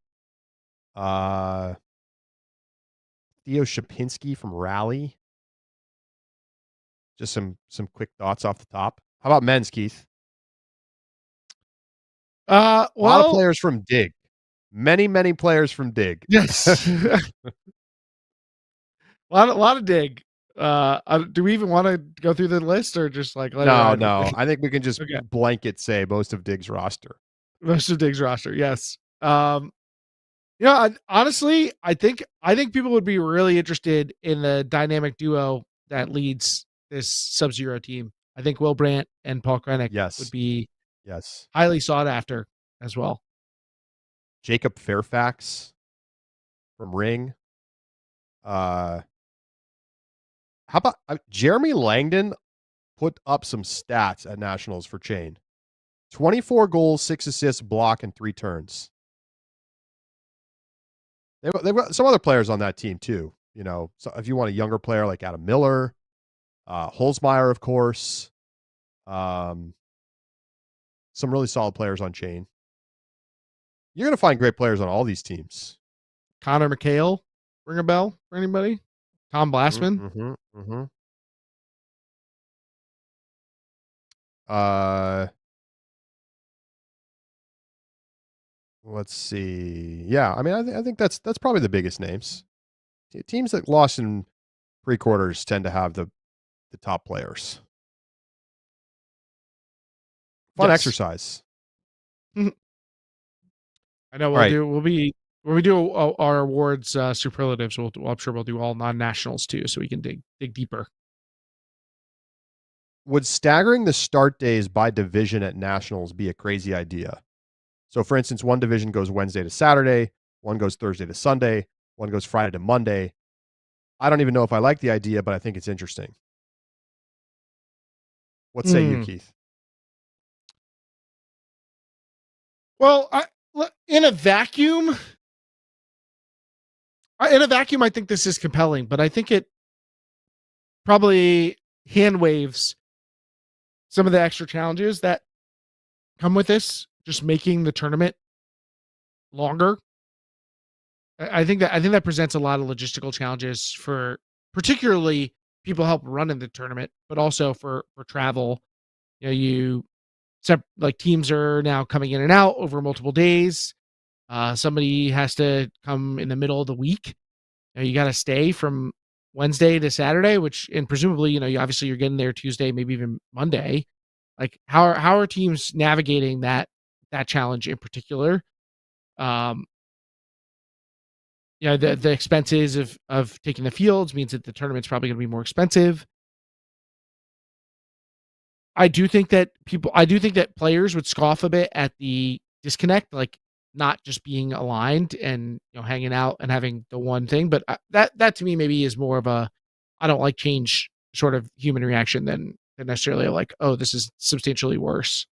uh, Theo Shapinski from Rally. Just some quick thoughts off the top. How about men's, Keith? A lot of Well, players from Dig. Many players from Dig. yes. A lot of dig. Do we even want to go through the list or just like let it No, ride? no. I think we can just Okay. blanket say most of Dig's roster. Most of Dig's roster. Yes. Honestly, I think people would be really interested in the dynamic duo that leads this Sub-Zero team. I think Will Brandt and Paul Krennic would Yes. be Yes. highly sought after as well. Jacob Fairfax from Ring. How about Jeremy Langdon put up some stats at Nationals for Chain. 24 goals, 6 assists, block, and 3 turns. They've got some other players on that team too. You know, so if you want a younger player like Adam Miller, Holzmeyer, of course, some really solid players on Chain. You're going to find great players on all these teams. Connor McHale, ring a bell for anybody? Tom Blassman. Mm-hmm, mm-hmm. Let's see. Yeah, I mean, I think that's probably the biggest names. Teams that lost in pre-quarters tend to have the top players. Fun Yes. exercise. I know All right. we'll be when we do our awards superlatives. I'm sure we'll do all non-nationals too, so we can dig deeper. Would staggering the start days by division at Nationals be a crazy idea? So, for instance, one division goes Wednesday to Saturday, one goes Thursday to Sunday, one goes Friday to Monday. I don't even know if I like the idea, but I think it's interesting. What say you, Keith? Well, in a vacuum, I think this is compelling, but I think it probably hand waves some of the extra challenges that come with this, just making the tournament longer. I think that presents a lot of logistical challenges for particularly people help running the tournament, but also for travel. Like teams are now coming in and out over multiple days. Somebody has to come in the middle of the week. You got to stay from Wednesday to Saturday, and presumably, obviously you're getting there Tuesday, maybe even Monday. Like how are teams navigating that challenge in particular? The expenses of taking the fields means that the tournament's probably going to be more expensive. I do think that players would scoff a bit at the disconnect, like not just being aligned and hanging out and having the one thing. But that to me maybe is more of a I don't like change sort of human reaction than necessarily like, oh, this is substantially worse.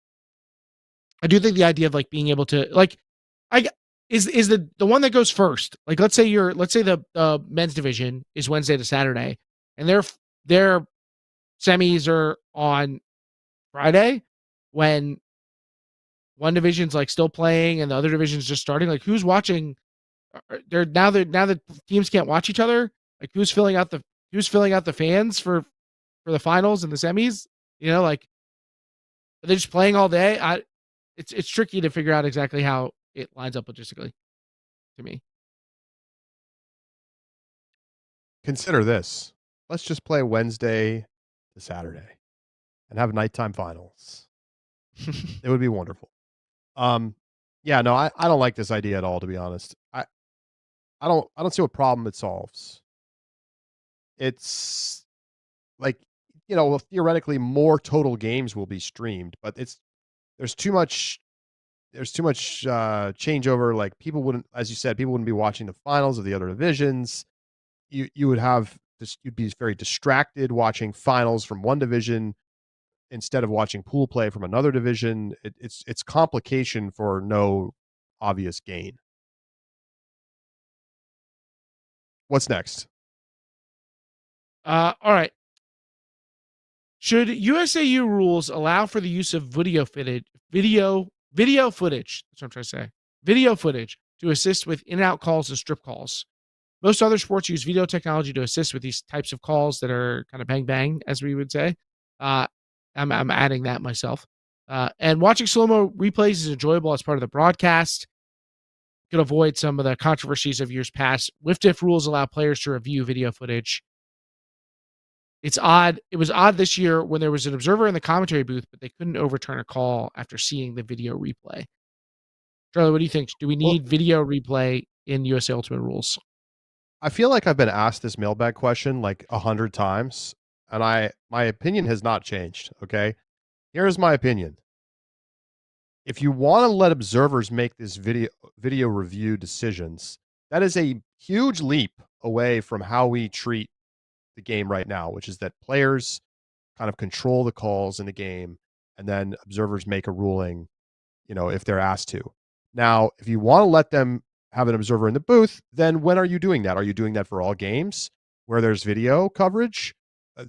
I do think the idea of like being able to like I is the one that goes first. Like let's say the men's division is Wednesday to Saturday and their semis are on Friday when one division's like still playing and the other division's just starting. Like who's watching? They're now that teams can't watch each other. Like who's filling out the fans for the finals and the semis? Like are they just playing all day? It's tricky to figure out exactly how it lines up logistically to me. Consider this. Let's just play Wednesday to Saturday and have nighttime finals. It would be wonderful. Yeah, no, I don't like this idea at all, to be honest. I don't see what problem it solves. It's like, theoretically more total games will be streamed, but there's too much changeover. Like people wouldn't, as you said, people wouldn't be watching the finals of the other divisions. You would have this, you'd be very distracted watching finals from one division instead of watching pool play from another division. It's complication for no obvious gain. What's next? All right. Should USAU rules allow for the use of video footage? Video footage. That's what I'm trying to say. Video footage to assist with in-out calls and strip calls. Most other sports use video technology to assist with these types of calls that are kind of bang bang, as we would say. Uh, I'm adding that myself. And watching slow mo replays is enjoyable as part of the broadcast. Could avoid some of the controversies of years past. WIF-DIF rules allow players to review video footage. It's odd. It was odd this year when there was an observer in the commentary booth, but they couldn't overturn a call after seeing the video replay. Charlie, what do you think? Do we Well, need video replay in USA Ultimate Rules? I feel like I've been asked this mailbag question like 100 times, and my opinion has not changed. Okay, here's my opinion. If you want to let observers make this video review decisions, that is a huge leap away from how we treat the game right now, which is that players kind of control the calls in the game, and then observers make a ruling, if they're asked to. Now, if you want to let them have an observer in the booth, then when are you doing that? Are you doing that for all games where there's video coverage?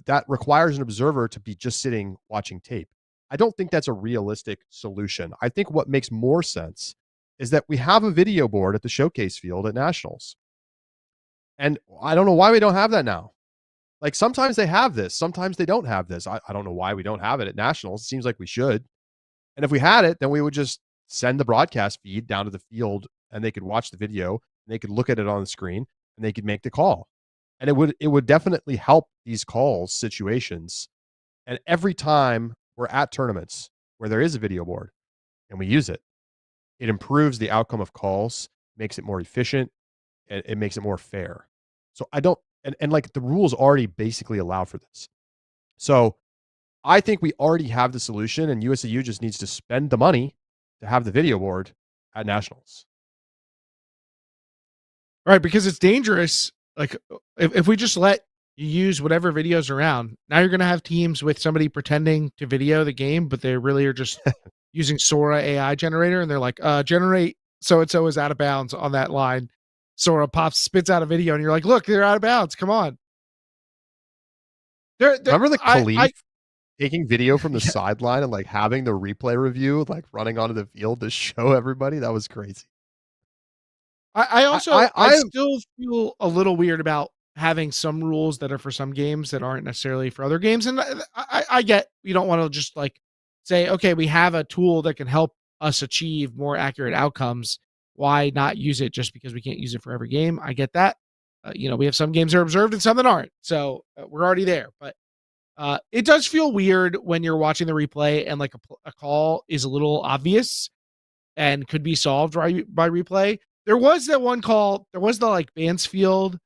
That requires an observer to be just sitting watching tape. I don't think that's a realistic solution. I think what makes more sense is that we have a video board at the showcase field at Nationals. And I don't know why we don't have that now. Like sometimes they have this, sometimes they don't have this. I don't know why we don't have it at Nationals. It seems like we should. And if we had it, then we would just send the broadcast feed down to the field and they could watch the video and they could look at it on the screen and they could make the call. And it would definitely help these calls situations. And every time we're at tournaments where there is a video board and we use it, it improves the outcome of calls, makes it more efficient, and it makes it more fair. So I don't and like the rules already basically allow for this. So I think we already have the solution, and USAU just needs to spend the money to have the video board at Nationals. Right, because it's dangerous. Like if we just let you use whatever videos around, now you're going to have teams with somebody pretending to video the game, but they really are just using Sora AI generator, and they're like, generate so and so is out of bounds on that line. Sora spits out a video, and you're like, look, they're out of bounds. Come on. Remember the Khalif taking video from the sideline and like having the replay review, like running onto the field to show everybody? That was crazy. I still feel a little weird about having some rules that are for some games that aren't necessarily for other games. And I get you don't want to just like say, okay, we have a tool that can help us achieve more accurate outcomes. Why not use it just because we can't use it for every game? I get that. We have some games that are observed and some that aren't. So we're already there. But it does feel weird when you're watching the replay and like a call is a little obvious and could be solved by replay. There was that one call. There was the like Bansfield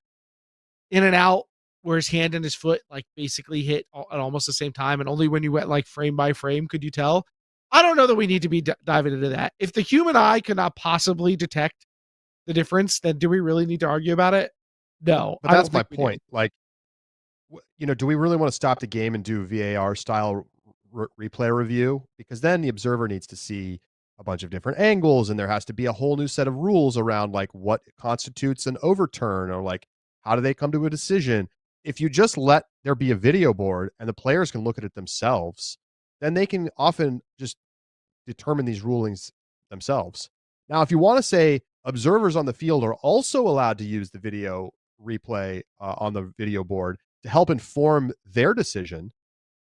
in and out where his hand and his foot like basically hit at almost the same time. And only when you went like frame by frame could you tell. I don't know that we need to be diving into that. If the human eye could not possibly detect the difference, then do we really need to argue about it? No. But that's my point. Like, do we really want to stop the game and do VAR style replay review? Because then the observer needs to see a bunch of different angles and there has to be a whole new set of rules around like what constitutes an overturn or like how do they come to a decision. If you just let there be a video board and the players can look at it themselves, then they can often just determine these rulings themselves. Now, if you want to say observers on the field are also allowed to use the video replay on the video board to help inform their decision,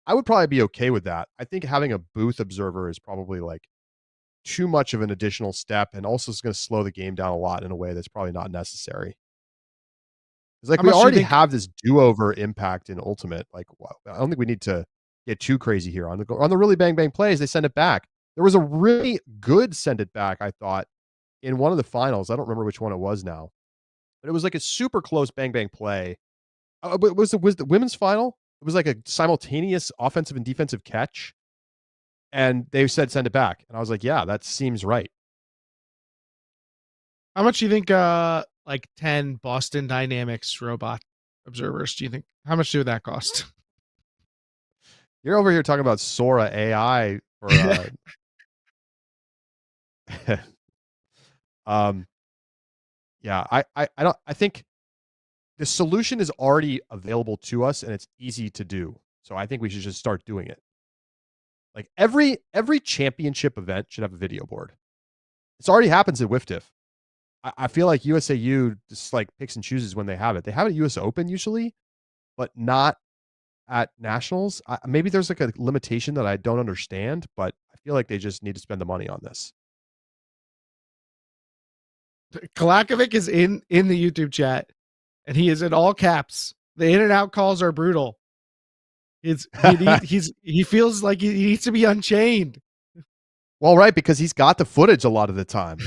I would probably be okay with that. I think having a booth observer is probably like too much of an additional step and also is going to slow the game down a lot in a way that's probably not necessary. It's like we already have this do-over impact in Ultimate. Like, wow, I don't think we need to get too crazy here. On the really bang bang plays, they send it back. There was a really good send it back, I thought, in one of the finals. I don't remember which one it was now, but it was like a super close bang bang play. Was the women's final? It was like a simultaneous offensive and defensive catch. And they said send it back. And I was like, yeah, that seems right. How much do you think like 10 Boston Dynamics robot observers, do you think? How much would that cost? You're over here talking about Sora AI for yeah, I think the solution is already available to us and it's easy to do. So I think we should just start doing it. Like every championship event should have a video board. This already happens at WIFTIF. I feel like USAU just like picks and chooses when they have it. They have it at US Open usually, but not at nationals. Maybe there's like a limitation that I don't understand, but I feel like they just need to spend the money on this. Kalakovic is in the YouTube chat, and he is in all caps. The in and out calls are brutal. He feels like he needs to be unchained. Well, right, because he's got the footage a lot of the time.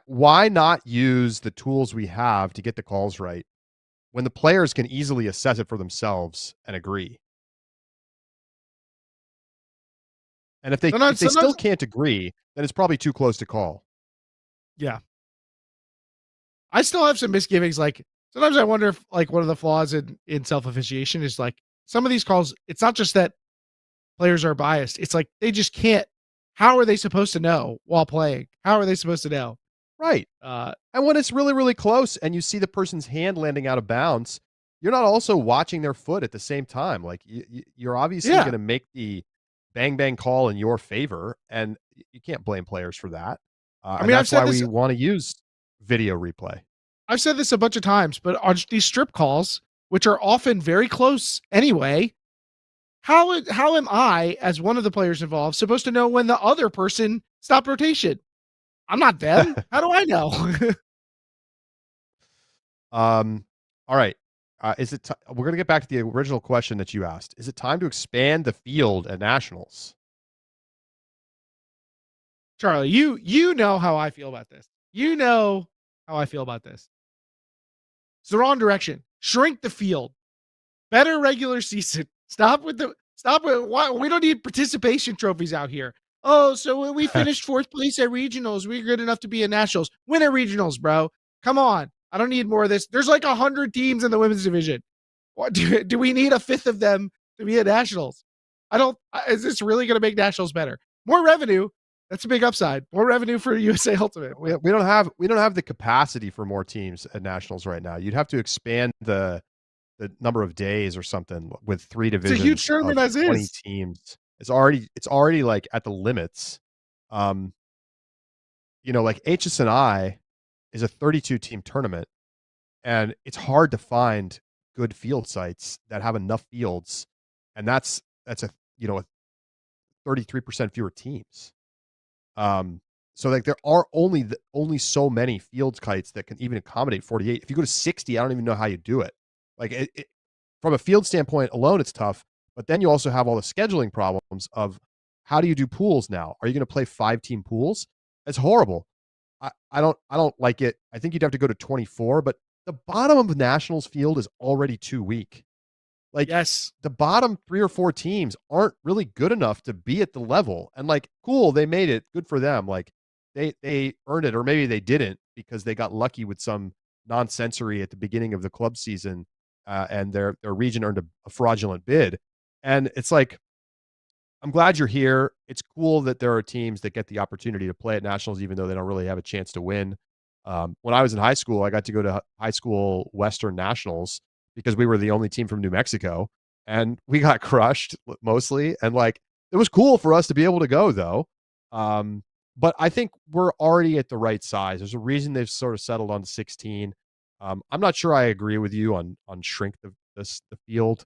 Why not use the tools we have to get the calls right when the players can easily assess it for themselves and agree? And if they still can't agree, then it's probably too close to call. Yeah. I still have some misgivings. Like sometimes I wonder if like one of the flaws in self-officiation is like some of these calls, it's not just that players are biased. It's like they just can't. How are they supposed to know while playing? How are they supposed to know? Right. And when it's really, really close and you see the person's hand landing out of bounds, you're not also watching their foot at the same time. Like you're obviously going to make the bang bang call in your favor, and you can't blame players for that. I mean, that's why we want to use video replay. I've said this a bunch of times, but on these strip calls, which are often very close anyway, how am I, as one of the players involved, supposed to know when the other person stopped rotation? I'm not them. How do I know? All right. Is it? We're gonna get back to the original question that you asked. Is it time to expand the field at nationals? Charlie, you know how I feel about this. You know how I feel about this. It's the wrong direction. Shrink the field. Better regular season. Stop with why we don't need participation trophies out here. Oh, so when we finished 4th place at regionals, we're good enough to be in nationals. Win at regionals, bro. Come on. I don't need more of this. There's like 100 teams in the women's division. What do we need a 5th of them to be at nationals? Is this really going to make nationals better? More revenue. That's a big upside. More revenue for USA Ultimate. We don't have the capacity for more teams at nationals right now. You'd have to expand the number of days or something with 3 divisions. It's a huge tournament as 20 teams. It's already like at the limits. Like HSNI is a 32 team tournament, and it's hard to find good field sites that have enough fields, and that's a 33% fewer teams. So like there are only so many field kites that can even accommodate 48. If you go to 60, I don't even know how you do it. Like from a field standpoint alone, it's tough. But then you also have all the scheduling problems of how do you do pools now? Are you going to play 5-team pools? It's horrible. I don't like it. I think you'd have to go to 24, but the bottom of the nationals field is already too weak. Like, yes, the bottom 3 or 4 teams aren't really good enough to be at the level. And like, cool, they made it. Good for them. Like they earned it, or maybe they didn't because they got lucky with some nonsensory at the beginning of the club season, and their region earned a fraudulent bid. And it's like, I'm glad you're here. It's cool that there are teams that get the opportunity to play at nationals, even though they don't really have a chance to win. When I was in high school, I got to go to high school Western nationals because we were the only team from New Mexico, and we got crushed mostly. And like, it was cool for us to be able to go though. But I think we're already at the right size. There's a reason they've sort of settled on 16. I'm not sure I agree with you on shrink the field.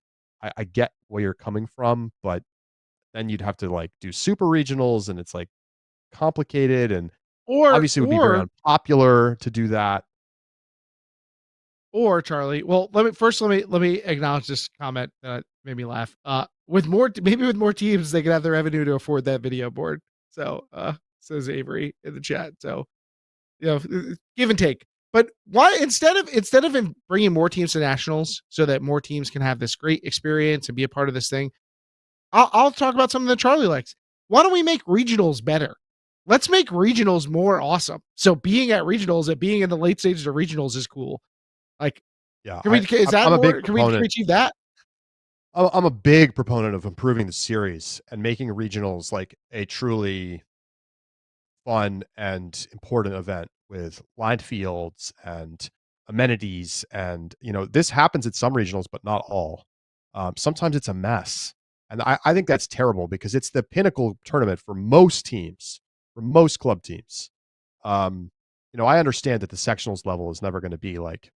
I get where you're coming from, but then you'd have to like do super regionals, and it's like complicated, and obviously it would be very unpopular to do that. Or Charlie, well, let me acknowledge this comment that made me laugh. With more teams, they could have the revenue to afford that video board. So, says Avery in the chat. So, give and take. But why instead of bringing more teams to nationals so that more teams can have this great experience and be a part of this thing, I'll talk about something that Charlie likes. Why don't we make regionals better? Let's make regionals more awesome. So being at regionals and being in the late stages of regionals is cool. Like, yeah, can we achieve that? I'm a big proponent of improving the series and making regionals like a truly fun and important event with lined fields and amenities, and this happens at some regionals, but not all. Sometimes it's a mess, and I think that's terrible because it's the pinnacle tournament for most teams, for most club teams. I understand that the sectionals level is never going to be like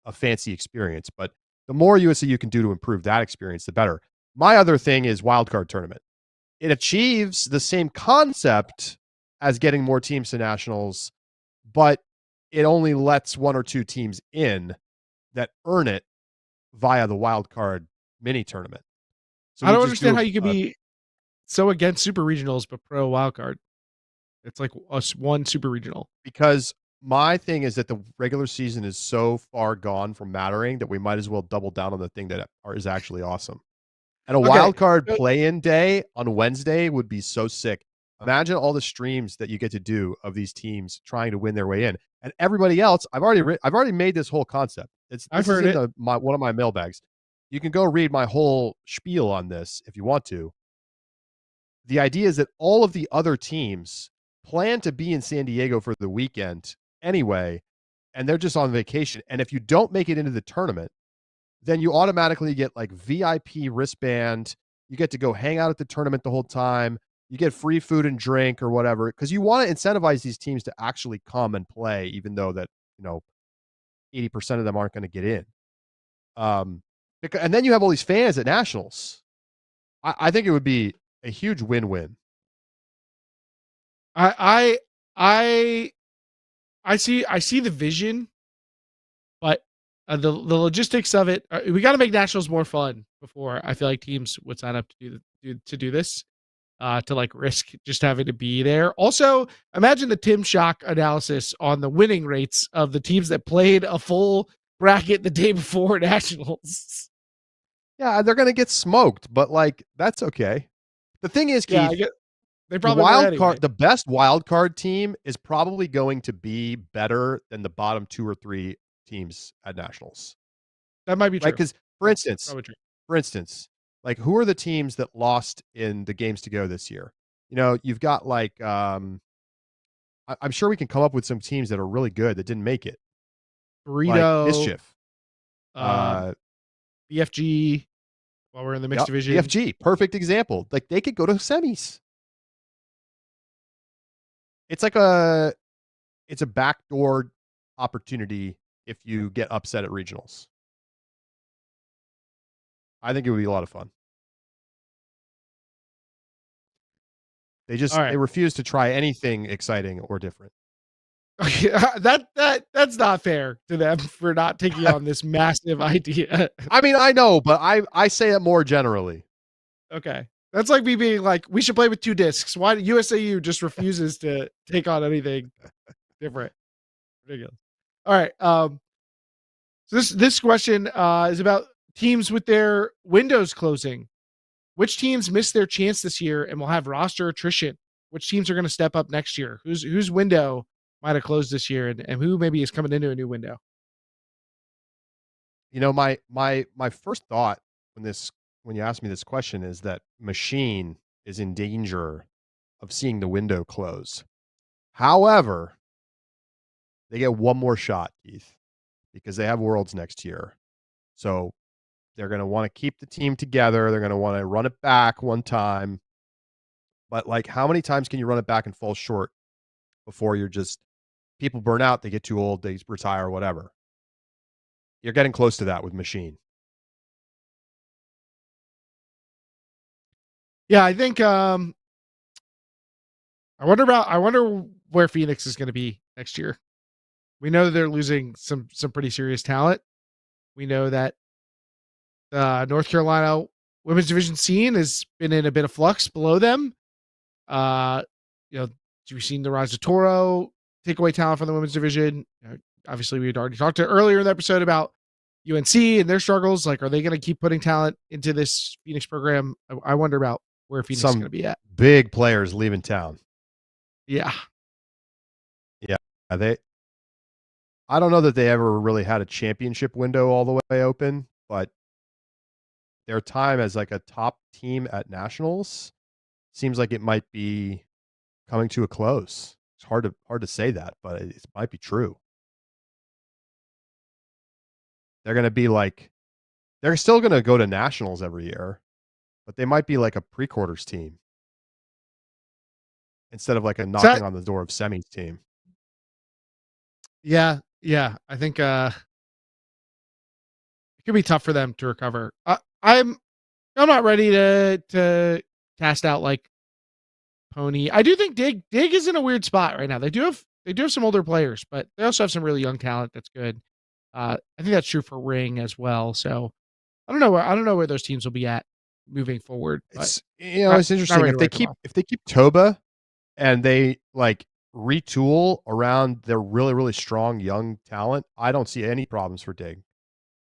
a fancy experience, but the more USAU can do to improve that experience, the better. My other thing is wildcard tournament. It achieves the same concept as getting more teams to nationals, but it only lets one or two teams in that earn it via the wild card mini tournament. So I we don't just understand do how you could be so against super regionals but pro wildcard. It's like one super regional. because my thing is that the regular season is so far gone from mattering that we might as well double down on the thing that is actually awesome. And a Okay. wild card play-in day on Wednesday would be so sick. Imagine all the streams that you get to do of these teams trying to win their way in, and everybody else. I've already made this whole concept. I've This is heard in it. one of my mailbags. You can go read my whole spiel on this if you want to. The idea is that all of the other teams plan to be in San Diego for the weekend anyway, and they're just on vacation. And if you don't make it into the tournament, then you automatically get like VIP wristband. You get to go hang out at the tournament the whole time. You get free food and drink or whatever, because you want to incentivize these teams to actually come and play, even though that 80% of them aren't going to get in. And then you have all these fans at nationals. I think it would be a huge win-win. I see the vision, but the logistics of it. We got to make nationals more fun before I feel like teams would sign up to do this. To like risk just having to be there. Also, imagine the Tim Shock analysis on the winning rates of the teams that played a full bracket the day before nationals. Yeah, they're going to get smoked, but like that's okay. The thing is, Keith, Yeah, I get they probably were anyway. the best wild card team is probably going to be better than the bottom 2 or 3 teams at nationals. That might be true. Right? Because for instance, like who are the teams that lost in the games to go this year? You've got like I'm sure we can come up with some teams that are really good that didn't make it. Like Burrito, Mischief. BFG. While we're in the mixed division, BFG, perfect example. Like they could go to semis. It's like a backdoor opportunity if you get upset at regionals. I think it would be a lot of fun. They refuse to try anything exciting or different. Okay, that's not fair to them for not taking on this massive idea. I mean, I know, but I say it more generally. Okay. That's like me being like, we should play with 2 discs. Why USAU just refuses to take on anything different? Ridiculous. All right. So this question is about teams with their windows closing. Which teams missed their chance this year and will have roster attrition? Which teams are going to step up next year? Whose window might have closed this year, and who maybe is coming into a new window? My first thought when you asked me this question is that Machine is in danger of seeing the window close. However, they get one more shot, Keith, because they have Worlds next year. So they're going to want to keep the team together. They're going to want to run it back one time. But like, how many times can you run it back and fall short before people burn out, they get too old, they retire, whatever. You're getting close to that with Machine. Yeah, I think I wonder where Phoenix is going to be next year. We know that they're losing some pretty serious talent. We know that North Carolina women's division scene has been in a bit of flux below them. We've seen the rise of Toro take away talent from the women's division. Obviously, we had already talked earlier in the episode about UNC and their struggles. Like, are they going to keep putting talent into this Phoenix program? I wonder about where Phoenix is going to be at. Big players leaving town. Yeah. I don't know that they ever really had a championship window all the way open, but their time as like a top team at nationals seems like it might be coming to a close. It's hard to say that, but it might be true. They're going to be like, they're still going to go to nationals every year, but they might be like a pre-quarters team instead of like a knocking on the door of semis team. Yeah. I think it could be tough for them to recover. I'm not ready to cast out like Pony. I do think Dig is in a weird spot right now. They do have some older players, but they also have some really young talent that's good. I think that's true for Ring as well. So I don't know where those teams will be at moving forward. It's it's interesting if they keep Toba and they like retool around their really, really strong young talent, I don't see any problems for Dig.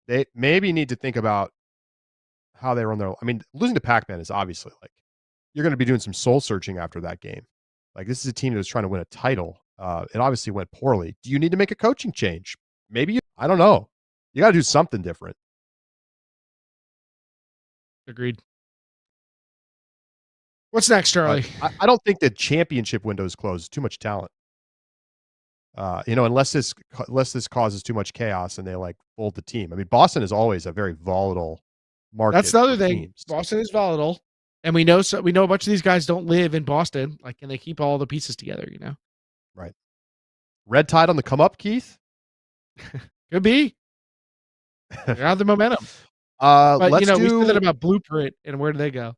They maybe need to think about how they run their. I mean, losing to Pac-Man is obviously like you're going to be doing some soul searching after that game. Like this is a team that was trying to win a title. It obviously went poorly. Do you need to make a coaching change? Maybe I don't know. You got to do something different. Agreed. What's next, Charlie? I don't think the championship window is closed. Too much talent. Unless this causes too much chaos and they like fold the team. I mean, Boston is always a very volatile market. That's the other thing. Teams. Boston is volatile, and we know a bunch of these guys don't live in Boston. Like, can they keep all the pieces together? Right. Red Tide on the come up, Keith. Could be. They have the momentum. But we said that about Blueprint, and where do they go?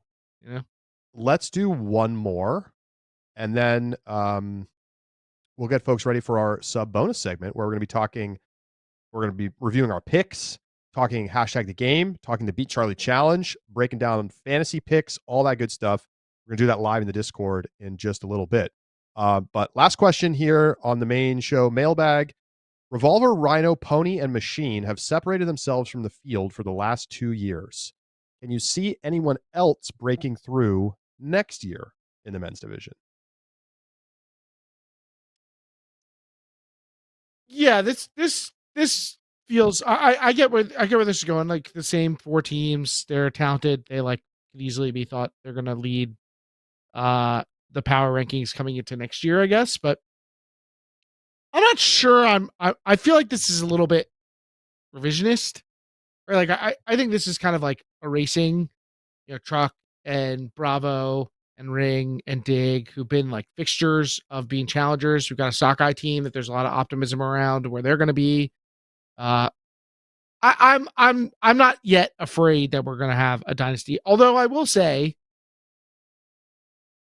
Let's do one more, and then we'll get folks ready for our sub bonus segment where we're going to be reviewing our picks, talking hashtag the game, talking the Beat Charlie challenge, breaking down fantasy picks, all that good stuff. We're going to do that live in the Discord in just a little bit. But last question here on the main show, Mailbag. Revolver, Rhino, Pony, and Machine have separated themselves from the field for the last 2 years. Can you see anyone else breaking through next year in the men's division? Yeah, this feels. I get where this is going. Like the same 4 teams, they're talented. They like could easily be thought they're going to lead the power rankings coming into next year, I guess. But I'm not sure. I feel like this is a little bit revisionist. Or like I think this is kind of like erasing, Truck and Bravo and Ring and Dig, who've been like fixtures of being challengers. We've got a sockeye team that there's a lot of optimism around where they're going to be. I'm not yet afraid that we're going to have a dynasty. Although I will say,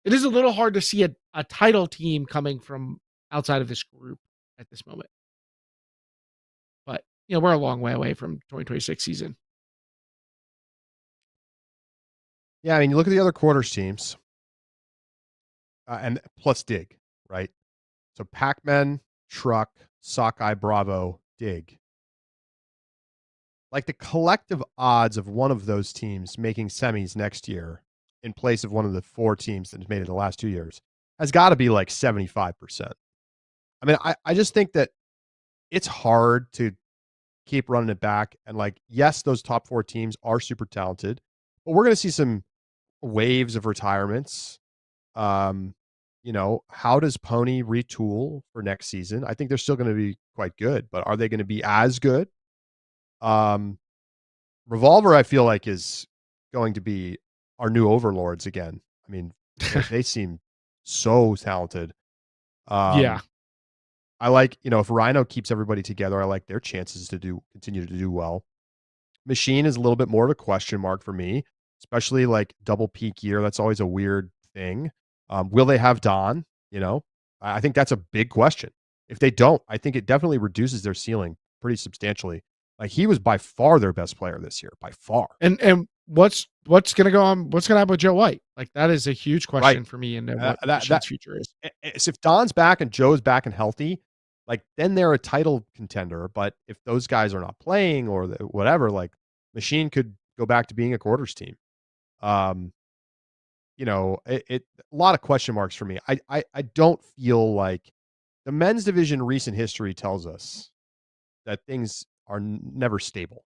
it is a little hard to see a title team coming from outside of this group at this moment. But we're a long way away from 2026 season. Yeah, I mean, you look at the other quarters teams, and plus Dig, right? So Pac-Man, Truck, Sockeye, Bravo, Dig. Like the collective odds of one of those teams making semis next year in place of one of the 4 teams that has made it the last 2 years has got to be like 75%. I mean, I just think that it's hard to keep running it back. And like, yes, those top 4 teams are super talented, but we're going to see some waves of retirements. How does Pony retool for next season? I think they're still going to be quite good, but are they going to be as good? Revolver, I feel like, is going to be our new overlords again. I mean, they seem so talented. Yeah. I like, if Rhino keeps everybody together, I like their chances to continue to do well. Machine is a little bit more of a question mark for me, especially like double peak year. That's always a weird thing. Will they have Don? I think that's a big question. If they don't, I think it definitely reduces their ceiling pretty substantially. Like he was by far their best player this year, by far. And what's going to go on? What's going to happen with Joe White? Like that is a huge question for me, and what that future is. If Don's back and Joe's back and healthy, like then they're a title contender. But if those guys are not playing or whatever, like Machine could go back to being a quarters team. A lot of question marks for me. I don't feel like the men's division recent history tells us that things are never stable.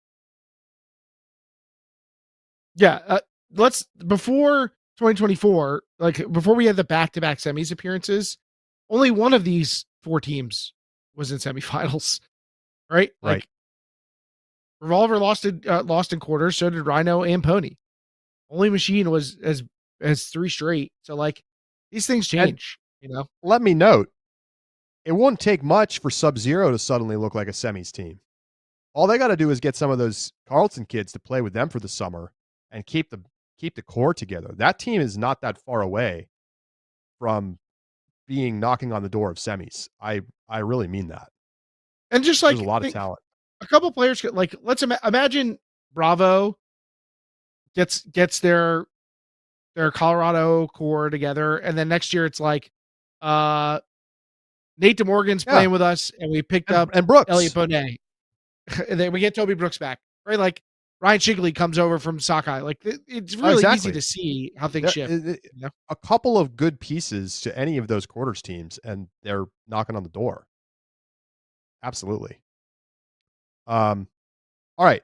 Yeah. Before 2024, like before we had the back-to-back semis appearances, only one of these 4 teams was in semifinals, right? Right. Revolver lost in quarters. So did Rhino and Pony. Only Machine was as 3 straight. So like these things change, Let me note, it won't take much for Sub-Zero to suddenly look like a semis team. All they got to do is get some of those Carlton kids to play with them for the summer and keep the core together. That team is not that far away from being knocking on the door of semis. I really mean that. And just like there's a lot of talent. A couple players could like let's imagine Bravo gets their Colorado core together, and then next year it's like Nate DeMorgan's playing with us, and we picked up and Brooks. Elliot Bonet. And then we get Toby Brooks back, right? Like Ryan Shigley comes over from Sockeye. Like it's really easy to see how things shift. A couple of good pieces to any of those quarters teams, and they're knocking on the door. Absolutely. All right.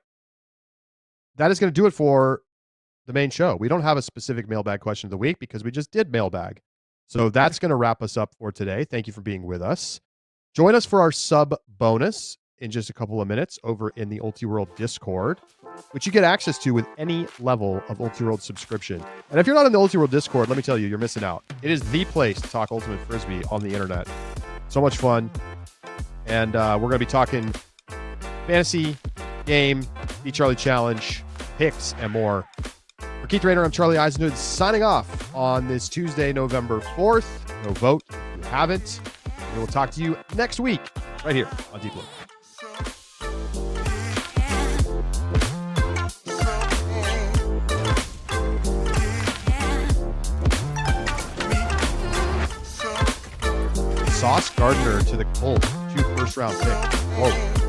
That is going to do it for the main show. We don't have a specific mailbag question of the week because we just did mailbag. So that's going to wrap us up for today. Thank you for being with us. Join us for our sub bonus in just a couple of minutes over in the Ultiworld Discord, which you get access to with any level of Ultiworld subscription. And if you're not in the Ultiworld Discord, let me tell you, you're missing out. It is the place to talk Ultimate Frisbee on the internet. So much fun. And we're going to be talking fantasy, game, Beat Charlie Challenge, picks, and more. For Keith Raynor, I'm Charlie Eisenhood, signing off on this Tuesday, November 4th. Go vote if you haven't. We will talk to you next week right here on Deep Look. Sauce Gardner to the Colts, 2 first-round picks. Whoa.